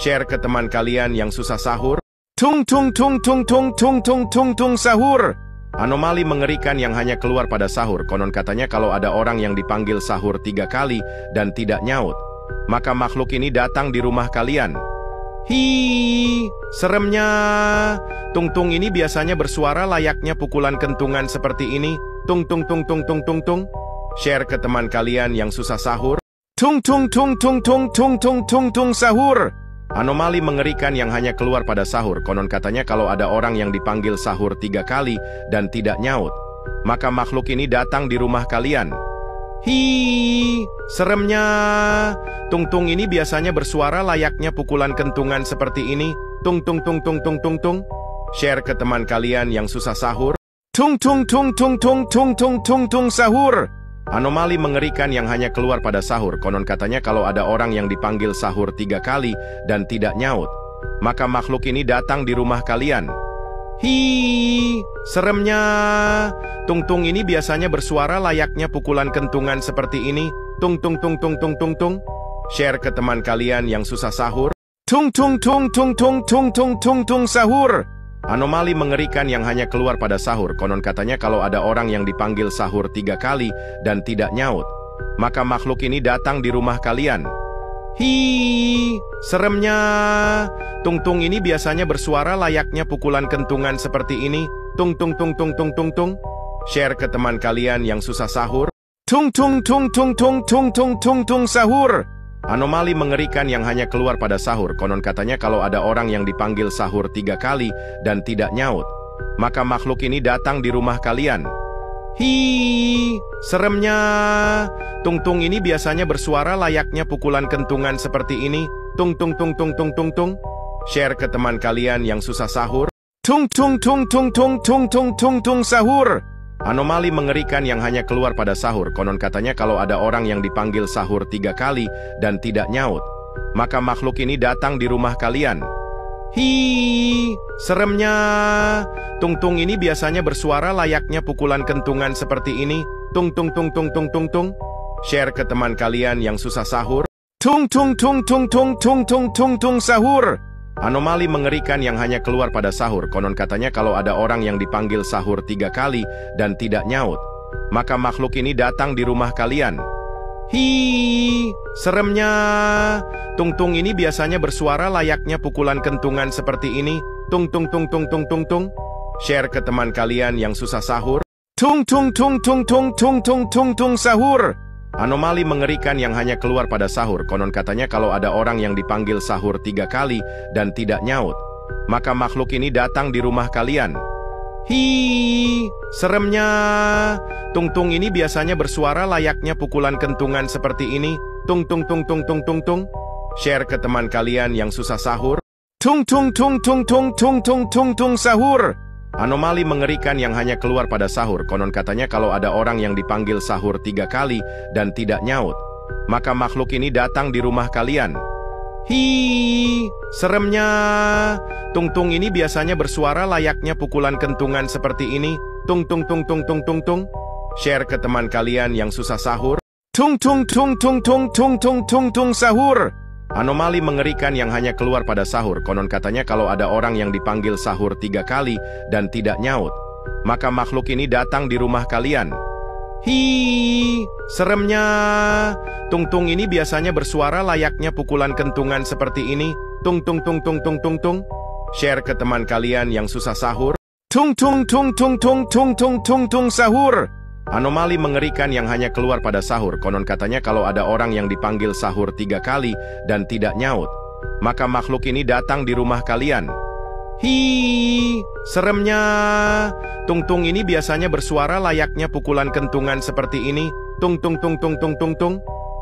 Share ke teman kalian yang susah sahur. Tung tung tung tung tung tung tung tung tung sahur. Anomali mengerikan yang hanya keluar pada sahur. Konon katanya kalau ada orang yang dipanggil sahur 3 kali dan tidak nyaut, maka makhluk ini datang di rumah kalian. Hi, seremnya. Tung-tung ini biasanya bersuara layaknya pukulan kentungan seperti ini. Tung tung tung tung tung tung tung. Share ke teman kalian yang susah sahur. Tung tung tung tung tung tung tung tung tung sahur. Anomali mengerikan yang hanya keluar pada sahur. Konon katanya kalau ada orang yang dipanggil sahur 3 kali dan tidak nyaut, maka makhluk ini datang di rumah kalian. Hi, seremnya. Tung-tung ini biasanya bersuara layaknya pukulan kentungan seperti ini. Tung tung tung tung tung tung tung. Share ke teman kalian yang susah sahur. Tung tung tung tung tung tung tung tung tung sahur. Anomali mengerikan yang hanya keluar pada sahur. Konon katanya kalau ada orang yang dipanggil sahur 3 kali dan tidak nyaut, maka makhluk ini datang di rumah kalian. Hi, seremnya. Tung-tung ini biasanya bersuara layaknya pukulan kentungan seperti ini. Tung tung tung tung tung tung tung. Share ke teman kalian yang susah sahur. Tung tung tung tung tung tung tung tung tung sahur. Anomali mengerikan yang hanya keluar pada sahur. Konon katanya kalau ada orang yang dipanggil sahur 3 kali dan tidak nyaut, maka makhluk ini datang di rumah kalian. Hi, seremnya. Tung-tung ini biasanya bersuara layaknya pukulan kentungan seperti ini. Tung tung tung tung tung tung tung. Share ke teman kalian yang susah sahur. Tung tung tung tung tung tung tung tung tung sahur. Anomali mengerikan yang hanya keluar pada sahur. Konon katanya kalau ada orang yang dipanggil sahur 3 kali dan tidak nyaut, maka makhluk ini datang di rumah kalian. Hi, seremnya. Tung-tung ini biasanya bersuara layaknya pukulan kentungan seperti ini. Tung tung tung tung tung tung tung. Share ke teman kalian yang susah sahur. Tung tung tung tung tung tung tung tung tung sahur. Anomali mengerikan yang hanya keluar pada sahur. Konon katanya kalau ada orang yang dipanggil sahur 3 kali dan tidak nyaut, maka makhluk ini datang di rumah kalian. Hi, seremnya. Tung-tung ini biasanya bersuara layaknya pukulan kentungan seperti ini. Tung tung tung tung tung tung tung. Share ke teman kalian yang susah sahur. Tung tung tung tung tung tung tung tung tung sahur. Anomali mengerikan yang hanya keluar pada sahur. Konon katanya kalau ada orang yang dipanggil sahur 3 kali dan tidak nyaut, maka makhluk ini datang di rumah kalian. Hi, seremnya. Tung-tung ini biasanya bersuara layaknya pukulan kentungan seperti ini. Tung tung tung tung tung tung tung. Share ke teman kalian yang susah sahur. Tung tung tung tung tung tung tung tung tung sahur. Anomali mengerikan yang hanya keluar pada sahur. Konon katanya kalau ada orang yang dipanggil sahur 3 kali dan tidak nyaut, maka makhluk ini datang di rumah kalian. Hi, seremnya. Tung-tung ini biasanya bersuara layaknya pukulan kentungan seperti ini. Tung tung tung tung tung tung tung. Share ke teman kalian yang susah sahur. Tung tung tung tung tung tung tung tung tung sahur. Anomali mengerikan yang hanya keluar pada sahur. Konon katanya kalau ada orang yang dipanggil sahur 3 kali dan tidak nyaut, maka makhluk ini datang di rumah kalian. Hi, seremnya. Tung-tung ini biasanya bersuara layaknya pukulan kentungan seperti ini. Tung tung tung tung tung tung tung. Share ke teman kalian yang susah sahur. Tung tung tung tung tung tung tung tung tung sahur. Anomali mengerikan yang hanya keluar pada sahur. Konon katanya kalau ada orang yang dipanggil sahur 3 kali dan tidak nyaut, maka makhluk ini datang di rumah kalian. Hi, seremnya. Tung-tung ini biasanya bersuara layaknya pukulan kentungan seperti ini. Tung tung tung tung tung tung tung. Share ke teman kalian yang susah sahur. Tung tung tung tung tung tung tung tung tung sahur. Anomali mengerikan yang hanya keluar pada sahur. Konon katanya kalau ada orang yang dipanggil sahur 3 kali dan tidak nyaut, maka makhluk ini datang di rumah kalian. Hi, seremnya. Tung-tung ini biasanya bersuara layaknya pukulan kentungan seperti ini. Tung tung tung tung tung tung tung.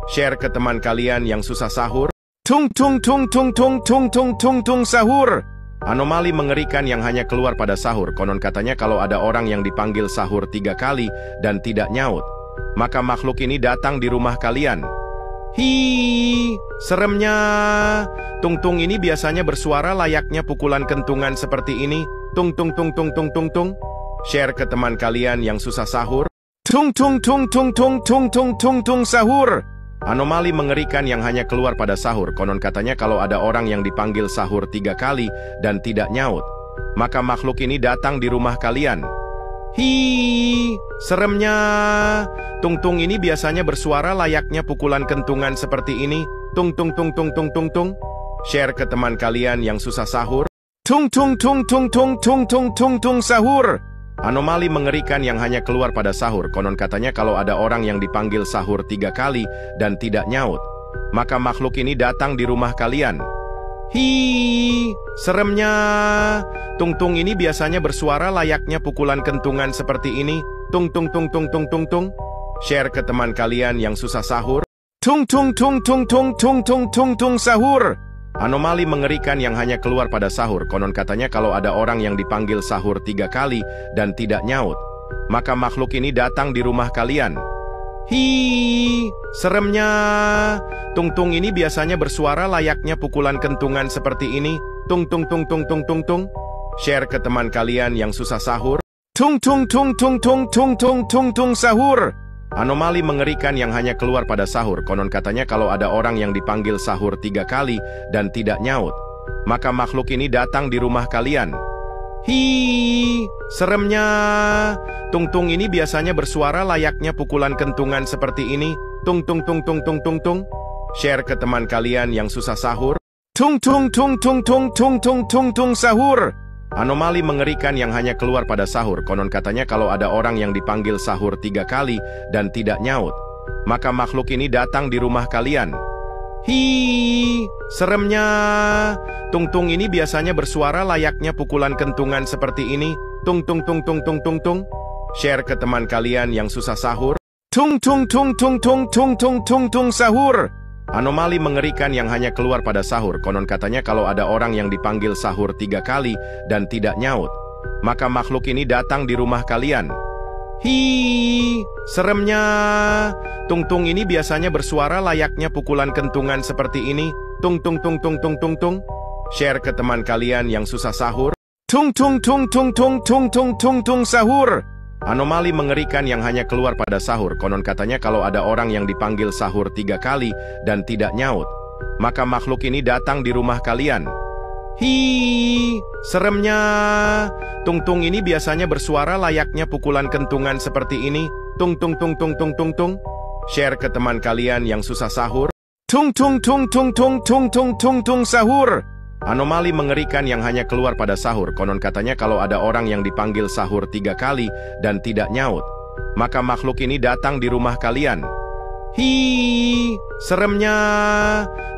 Share ke teman kalian yang susah sahur. Tung tung tung tung tung tung tung tung tung sahur. Anomali mengerikan yang hanya keluar pada sahur. Konon katanya kalau ada orang yang dipanggil sahur 3 kali dan tidak nyaut, maka makhluk ini datang di rumah kalian. Hi, seremnya. Tung-tung ini biasanya bersuara layaknya pukulan kentungan seperti ini. Tung tung tung tung tung tung tung. Share ke teman kalian yang susah sahur. Tung tung tung tung tung tung tung tung tung sahur. Anomali mengerikan yang hanya keluar pada sahur. Konon katanya kalau ada orang yang dipanggil sahur 3 kali dan tidak nyaut, maka makhluk ini datang di rumah kalian. Hi, seremnya. Tung-tung ini biasanya bersuara layaknya pukulan kentungan seperti ini. Tung tung tung tung tung tung tung. Share ke teman kalian yang susah sahur. Tung tung tung tung tung tung tung tung tung sahur. Anomali mengerikan yang hanya keluar pada sahur. Konon katanya kalau ada orang yang dipanggil sahur 3 kali dan tidak nyaut, maka makhluk ini datang di rumah kalian. Hi, seremnya. Tung-tung ini biasanya bersuara layaknya pukulan kentungan seperti ini. Tung tung tung tung tung tung tung. Share ke teman kalian yang susah sahur. Tung tung tung tung tung tung tung tung tung sahur. Anomali mengerikan yang hanya keluar pada sahur. Konon katanya kalau ada orang yang dipanggil sahur 3 kali dan tidak nyaut, maka makhluk ini datang di rumah kalian. Hi, seremnya. Tung-tung ini biasanya bersuara layaknya pukulan kentungan seperti ini. Tung tung tung tung tung tung tung. Share ke teman kalian yang susah sahur. Tung tung tung tung tung tung tung tung tung sahur. Anomali mengerikan yang hanya keluar pada sahur. Konon katanya kalau ada orang yang dipanggil sahur 3 kali dan tidak nyaut, maka makhluk ini datang di rumah kalian. Hi, seremnya. Tung-tung ini biasanya bersuara layaknya pukulan kentungan seperti ini. Tung tung tung tung tung tung tung. Share ke teman kalian yang susah sahur. Tung tung tung tung tung tung tung tung tung sahur. Anomali mengerikan yang hanya keluar pada sahur. Konon katanya kalau ada orang yang dipanggil sahur 3 kali dan tidak nyaut, maka makhluk ini datang di rumah kalian. Hi, seremnya. Tung-tung ini biasanya bersuara layaknya pukulan kentungan seperti ini. Tung tung tung tung tung tung tung. Share ke teman kalian yang susah sahur. Tung tung tung tung tung tung tung tung tung sahur. Anomali mengerikan yang hanya keluar pada sahur. Konon katanya kalau ada orang yang dipanggil sahur 3 kali dan tidak nyaut, maka makhluk ini datang di rumah kalian. Hi, seremnya. Tung-tung ini biasanya bersuara layaknya pukulan kentungan seperti ini. Tung tung tung tung tung tung tung. Share ke teman kalian yang susah sahur. Tung tung tung tung tung tung tung tung tung sahur. Anomali mengerikan yang hanya keluar pada sahur. Konon katanya kalau ada orang yang dipanggil sahur 3 kali dan tidak nyaut, maka makhluk ini datang di rumah kalian. Hi, seremnya. Tung-tung ini biasanya bersuara layaknya pukulan kentungan seperti ini. Tung tung tung tung tung tung tung. Share ke teman kalian yang susah sahur. Tung tung tung tung tung tung tung tung tung sahur. Anomali mengerikan yang hanya keluar pada sahur. Konon katanya kalau ada orang yang dipanggil sahur 3 kali dan tidak nyaut, maka makhluk ini datang di rumah kalian. Hi, seremnya.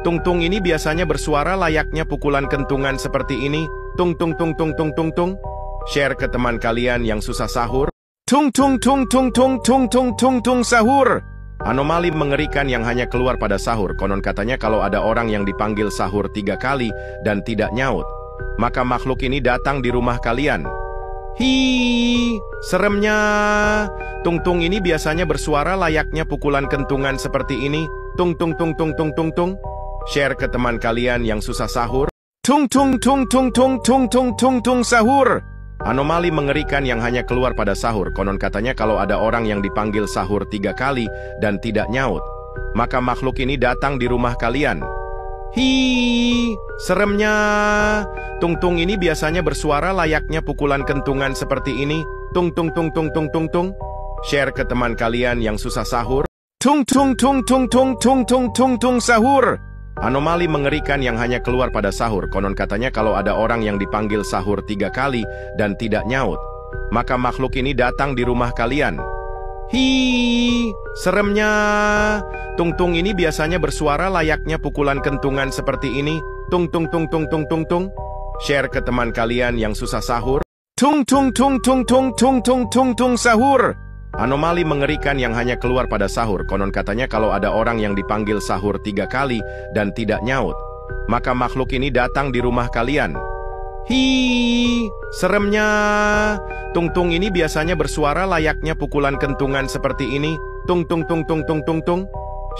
Tung-tung ini biasanya bersuara layaknya pukulan kentungan seperti ini. Tung tung tung tung tung tung tung. Share ke teman kalian yang susah sahur. Tung tung tung tung tung tung tung tung tung sahur. Anomali mengerikan yang hanya keluar pada sahur. Konon katanya kalau ada orang yang dipanggil sahur 3 kali dan tidak nyaut, maka makhluk ini datang di rumah kalian. Hi, seremnya. Tung-tung ini biasanya bersuara layaknya pukulan kentungan seperti ini. Tung tung tung tung tung tung tung. Share ke teman kalian yang susah sahur. Tung tung tung tung tung tung tung tung tung sahur. Anomali mengerikan yang hanya keluar pada sahur. Konon katanya kalau ada orang yang dipanggil sahur 3 kali dan tidak nyaut, maka makhluk ini datang di rumah kalian. Hi, seremnya. Tung-tung ini biasanya bersuara layaknya pukulan kentungan seperti ini. Tung tung tung tung tung tung tung. Share ke teman kalian yang susah sahur. Tung tung tung tung tung tung tung tung tung sahur. Anomali mengerikan yang hanya keluar pada sahur. Konon katanya kalau ada orang yang dipanggil sahur 3 kali dan tidak nyaut, maka makhluk ini datang di rumah kalian. Hi, seremnya. Tung-tung ini biasanya bersuara layaknya pukulan kentungan seperti ini. Tung tung tung tung tung tung tung. Share ke teman kalian yang susah sahur. Tung tung tung tung tung tung tung tung tung sahur. Anomali mengerikan yang hanya keluar pada sahur. Konon katanya kalau ada orang yang dipanggil sahur 3 kali dan tidak nyaut, maka makhluk ini datang di rumah kalian. Hi, seremnya. Tung-tung ini biasanya bersuara layaknya pukulan kentungan seperti ini. Tung tung tung tung tung tung tung.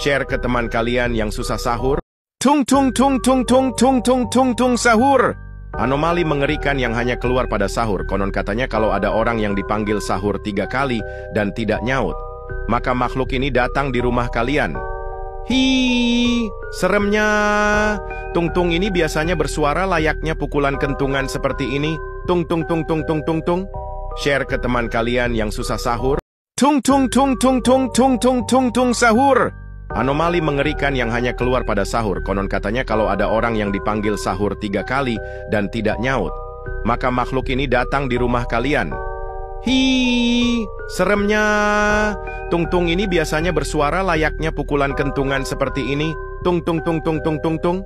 Share ke teman kalian yang susah sahur. Tung tung tung tung tung tung tung tung tung sahur. Anomali mengerikan yang hanya keluar pada sahur. Konon katanya kalau ada orang yang dipanggil sahur 3 kali dan tidak nyaut, maka makhluk ini datang di rumah kalian. Hi, seremnya. Tung-tung ini biasanya bersuara layaknya pukulan kentungan seperti ini. Tung tung tung tung tung tung tung. Share ke teman kalian yang susah sahur. Tung tung tung tung tung tung tung tung tung sahur. Anomali mengerikan yang hanya keluar pada sahur. Konon katanya kalau ada orang yang dipanggil sahur 3 kali dan tidak nyaut, maka makhluk ini datang di rumah kalian. Hi, seremnya. Tung-tung ini biasanya bersuara layaknya pukulan kentungan seperti ini. Tung tung tung tung tung tung tung.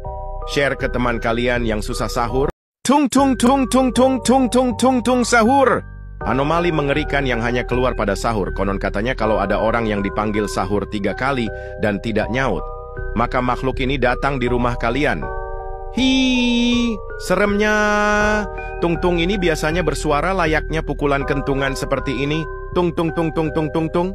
Share ke teman kalian yang susah sahur. Tung tung tung tung tung tung tung tung tung sahur. Anomali mengerikan yang hanya keluar pada sahur. Konon katanya kalau ada orang yang dipanggil sahur 3 kali dan tidak nyaut, maka makhluk ini datang di rumah kalian. Hi, seremnya. Tung-tung ini biasanya bersuara layaknya pukulan kentungan seperti ini. Tung tung tung tung tung tung tung.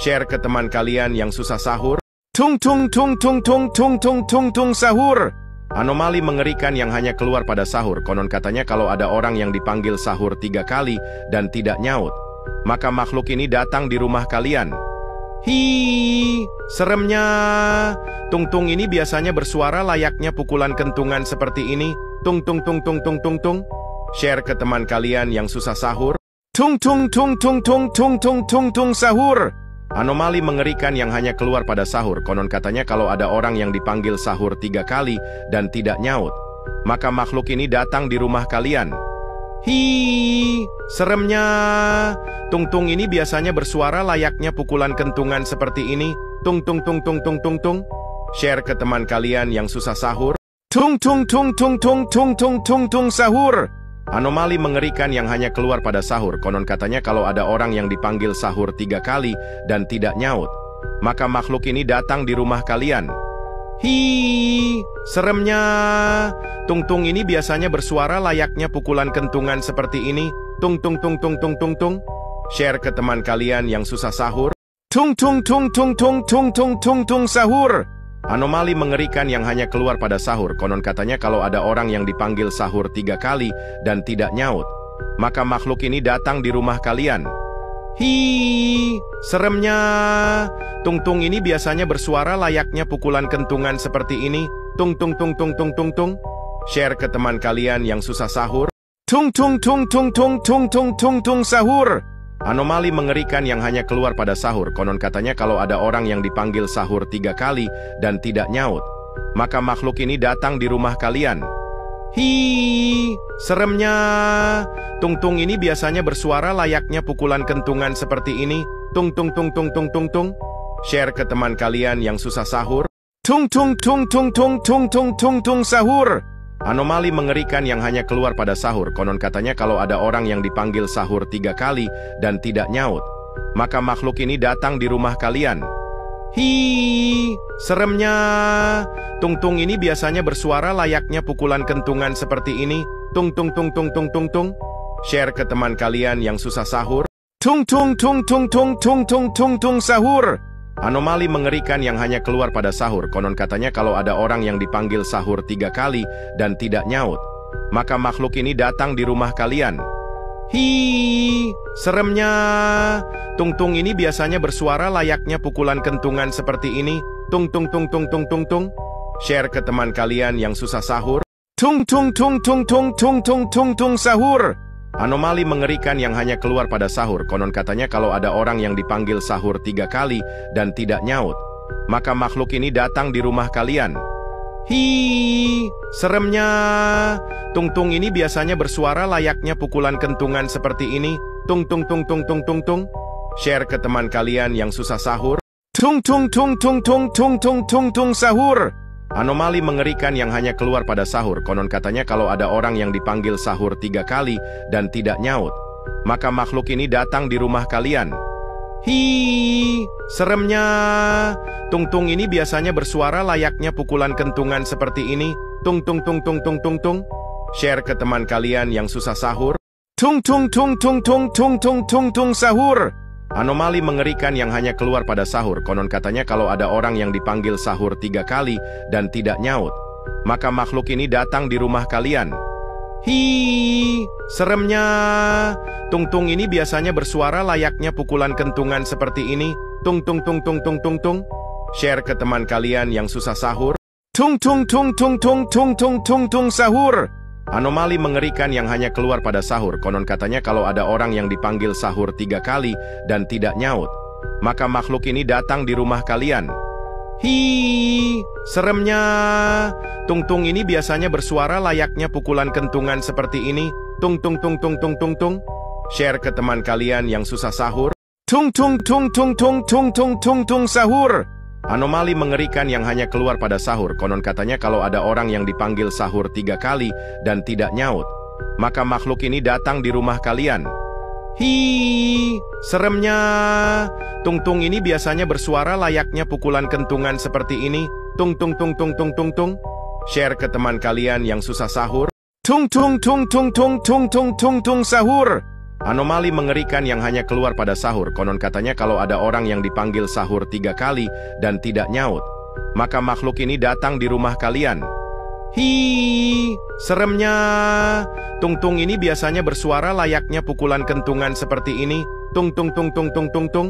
Share ke teman kalian yang susah sahur. Tung tung tung tung tung tung tung tung tung sahur. Anomali mengerikan yang hanya keluar pada sahur. Konon katanya kalau ada orang yang dipanggil sahur 3 kali dan tidak nyaut, maka makhluk ini datang di rumah kalian. Hi, seremnya. Tung-tung ini biasanya bersuara layaknya pukulan kentungan seperti ini. Tung tung tung tung tung tung tung. Share ke teman kalian yang susah sahur. Tung tung tung tung tung tung tung tung tung sahur. Anomali mengerikan yang hanya keluar pada sahur. Konon katanya kalau ada orang yang dipanggil sahur 3 kali dan tidak nyaut, maka makhluk ini datang di rumah kalian. Hi, seremnya. Tung-tung ini biasanya bersuara layaknya pukulan kentungan seperti ini. Tung tung tung tung tung tung tung. Share ke teman kalian yang susah sahur. Tung tung tung tung tung tung tung tung tung sahur. Anomali mengerikan yang hanya keluar pada sahur. Konon katanya kalau ada orang yang dipanggil sahur 3 kali dan tidak nyaut, maka makhluk ini datang di rumah kalian. Hi, seremnya. Tung-tung ini biasanya bersuara layaknya pukulan kentungan seperti ini. Tung tung tung tung tung tung tung. Share ke teman kalian yang susah sahur. Tung tung tung tung tung tung tung tung tung sahur. Anomali mengerikan yang hanya keluar pada sahur. Konon katanya kalau ada orang yang dipanggil sahur 3 kali dan tidak nyaut, maka makhluk ini datang di rumah kalian. Hi, seremnya. Tung-tung ini biasanya bersuara layaknya pukulan kentungan seperti ini. Tung tung tung tung tung tung tung. Share ke teman kalian yang susah sahur. Tung tung tung tung tung tung tung tung tung sahur. Anomali mengerikan yang hanya keluar pada sahur. Konon katanya kalau ada orang yang dipanggil sahur 3 kali dan tidak nyaut, maka makhluk ini datang di rumah kalian. Hi, seremnya. Tung-tung ini biasanya bersuara layaknya pukulan kentungan seperti ini. Tung tung tung tung tung tung tung. Share ke teman kalian yang susah sahur. Tung tung tung tung tung tung tung tung tung sahur. Anomali mengerikan yang hanya keluar pada sahur. Konon katanya kalau ada orang yang dipanggil sahur 3 kali dan tidak nyaut, maka makhluk ini datang di rumah kalian. Hi, seremnya. Tung-tung ini biasanya bersuara layaknya pukulan kentungan seperti ini. Tung tung tung tung tung tung tung. Share ke teman kalian yang susah sahur. Tung tung tung tung tung tung tung tung tung sahur. Anomali mengerikan yang hanya keluar pada sahur. Konon katanya kalau ada orang yang dipanggil sahur 3 kali dan tidak nyaut, maka makhluk ini datang di rumah kalian. Hi, seremnya. Tung-tung ini biasanya bersuara layaknya pukulan kentungan seperti ini. Tung tung tung tung tung tung tung. Share ke teman kalian yang susah sahur. Tung tung tung tung tung tung tung tung tung sahur. Anomali mengerikan yang hanya keluar pada sahur. Konon katanya kalau ada orang yang dipanggil sahur 3 kali dan tidak nyaut, maka makhluk ini datang di rumah kalian. Hi, seremnya. Tung-tung ini biasanya bersuara layaknya pukulan kentungan seperti ini. Tung tung tung tung tung tung tung. Share ke teman kalian yang susah sahur. Tung tung tung tung tung tung tung tung tung sahur. Anomali mengerikan yang hanya keluar pada sahur. Konon katanya kalau ada orang yang dipanggil sahur 3 kali dan tidak nyaut, maka makhluk ini datang di rumah kalian. Hi, seremnya. Tung-tung ini biasanya bersuara layaknya pukulan kentungan seperti ini. Tung tung tung tung tung tung tung. Share ke teman kalian yang susah sahur. Tung tung tung tung tung tung tung tung tung sahur. Anomali mengerikan yang hanya keluar pada sahur. Konon katanya kalau ada orang yang dipanggil sahur 3 kali dan tidak nyaut, maka makhluk ini datang di rumah kalian. Hi, seremnya. Tung-tung ini biasanya bersuara layaknya pukulan kentungan seperti ini. Tung tung tung tung tung tung tung. Share ke teman kalian yang susah sahur. Tung tung tung tung tung tung tung tung tung sahur. Anomali mengerikan yang hanya keluar pada sahur. Konon katanya kalau ada orang yang dipanggil sahur 3 kali dan tidak nyaut, maka makhluk ini datang di rumah kalian. Hi, seremnya. Tung-tung ini biasanya bersuara layaknya pukulan kentungan seperti ini. Tung tung tung tung tung tung tung. Share ke teman kalian yang susah sahur. Tung tung tung tung tung tung tung tung tung sahur. Anomali mengerikan yang hanya keluar pada sahur. Konon katanya kalau ada orang yang dipanggil sahur 3 kali dan tidak nyaut, maka makhluk ini datang di rumah kalian. Hi, seremnya. Tung-tung ini biasanya bersuara layaknya pukulan kentungan seperti ini. Tung tung tung tung tung tung tung. Share ke teman kalian yang susah sahur. Tung tung tung tung tung tung tung tung tung sahur. Anomali mengerikan yang hanya keluar pada sahur. Konon katanya kalau ada orang yang dipanggil sahur 3 kali dan tidak nyaut, maka makhluk ini datang di rumah kalian. Hi, seremnya. Tung-tung ini biasanya bersuara layaknya pukulan kentungan seperti ini. Tung tung tung tung tung tung tung.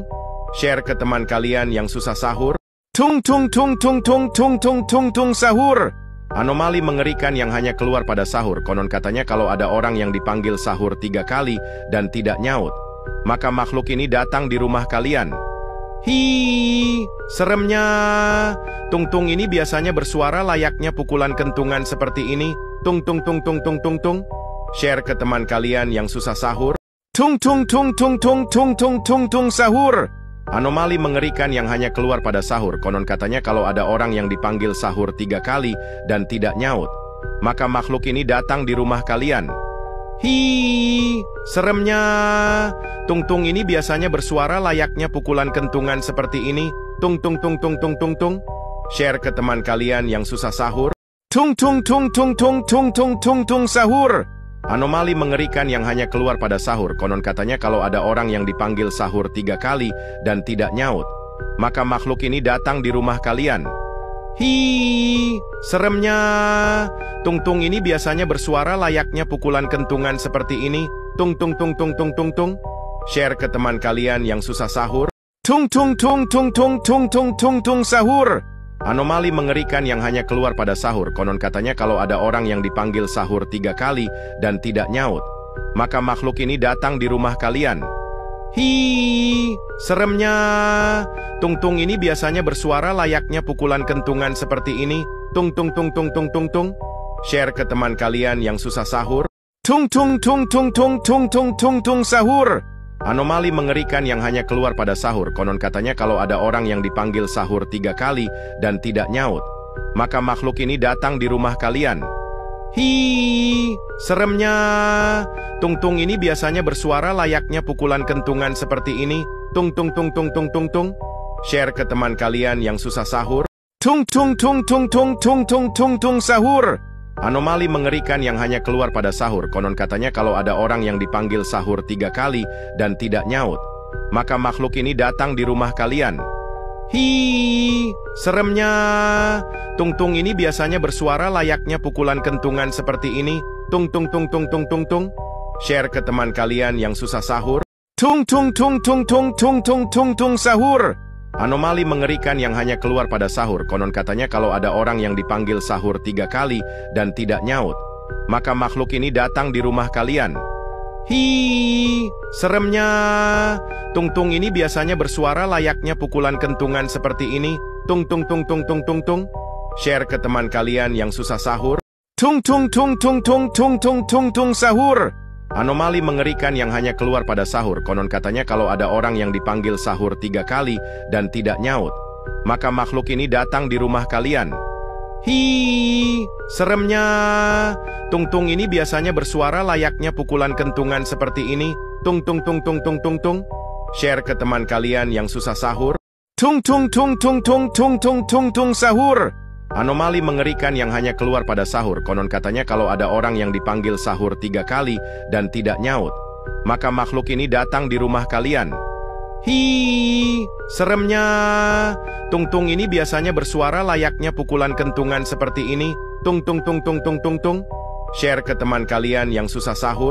Share ke teman kalian yang susah sahur. Tung tung tung tung tung tung tung tung tung sahur. Anomali mengerikan yang hanya keluar pada sahur. Konon katanya kalau ada orang yang dipanggil sahur 3 kali dan tidak nyaut, maka makhluk ini datang di rumah kalian. Hi, seremnya. Tung-tung ini biasanya bersuara layaknya pukulan kentungan seperti ini. Tung tung tung tung tung tung tung. Share ke teman kalian yang susah sahur. Tung tung tung tung tung tung tung tung tung sahur. Anomali mengerikan yang hanya keluar pada sahur. Konon katanya kalau ada orang yang dipanggil sahur 3 kali dan tidak nyaut, maka makhluk ini datang di rumah kalian. Hi, seremnya. Tung-tung ini biasanya bersuara layaknya pukulan kentungan seperti ini. Tung tung tung tung tung tung tung. Share ke teman kalian yang susah sahur. Tung tung tung tung tung tung tung tung tung sahur. Anomali mengerikan yang hanya keluar pada sahur. Konon katanya kalau ada orang yang dipanggil sahur 3 kali dan tidak nyaut, maka makhluk ini datang di rumah kalian. Hi, seremnya. Tung-tung ini biasanya bersuara layaknya pukulan kentungan seperti ini. Tung tung tung tung tung tung tung. Share ke teman kalian yang susah sahur. Tung tung tung tung tung tung tung tung tung sahur. Anomali mengerikan yang hanya keluar pada sahur. Konon katanya kalau ada orang yang dipanggil sahur 3 kali dan tidak nyaut, maka makhluk ini datang di rumah kalian. Hi, seremnya. Tung-tung ini biasanya bersuara layaknya pukulan kentungan seperti ini. Tung tung tung tung tung tung tung. Share ke teman kalian yang susah sahur. Tung tung tung tung tung tung tung tung tung sahur. Anomali mengerikan yang hanya keluar pada sahur. Konon katanya kalau ada orang yang dipanggil sahur 3 kali dan tidak nyaut, maka makhluk ini datang di rumah kalian. Hi, seremnya. Tung-tung ini biasanya bersuara layaknya pukulan kentungan seperti ini. Tung tung tung tung tung tung tung. Share ke teman kalian yang susah sahur. Tung tung tung tung tung tung tung tung tung sahur. Anomali mengerikan yang hanya keluar pada sahur. Konon katanya kalau ada orang yang dipanggil sahur 3 kali dan tidak nyaut, maka makhluk ini datang di rumah kalian. Hi, seremnya. Tung-tung ini biasanya bersuara layaknya pukulan kentungan seperti ini. Tung tung tung tung tung tung tung. Share ke teman kalian yang susah sahur. Tung tung tung tung tung tung tung tung tung sahur. Anomali mengerikan yang hanya keluar pada sahur. Konon katanya kalau ada orang yang dipanggil sahur 3 kali dan tidak nyaut, maka makhluk ini datang di rumah kalian. Hi, seremnya. Tung-tung ini biasanya bersuara layaknya pukulan kentungan seperti ini. Tung tung tung tung tung tung tung. Share ke teman kalian yang susah sahur. Tung tung tung tung tung tung tung tung tung sahur. Anomali mengerikan yang hanya keluar pada sahur. Konon katanya kalau ada orang yang dipanggil sahur 3 kali dan tidak nyaut, maka makhluk ini datang di rumah kalian. Hi, seremnya. Tung-tung ini biasanya bersuara layaknya pukulan kentungan seperti ini. Tung tung tung tung tung tung tung. Share ke teman kalian yang susah sahur. Tung tung tung tung tung tung tung tung tung sahur. Anomali mengerikan yang hanya keluar pada sahur. Konon katanya kalau ada orang yang dipanggil sahur 3 kali dan tidak nyaut, maka makhluk ini datang di rumah kalian. Hi, seremnya. Tung-tung ini biasanya bersuara layaknya pukulan kentungan seperti ini. Tung tung tung tung tung tung tung. Share ke teman kalian yang susah sahur.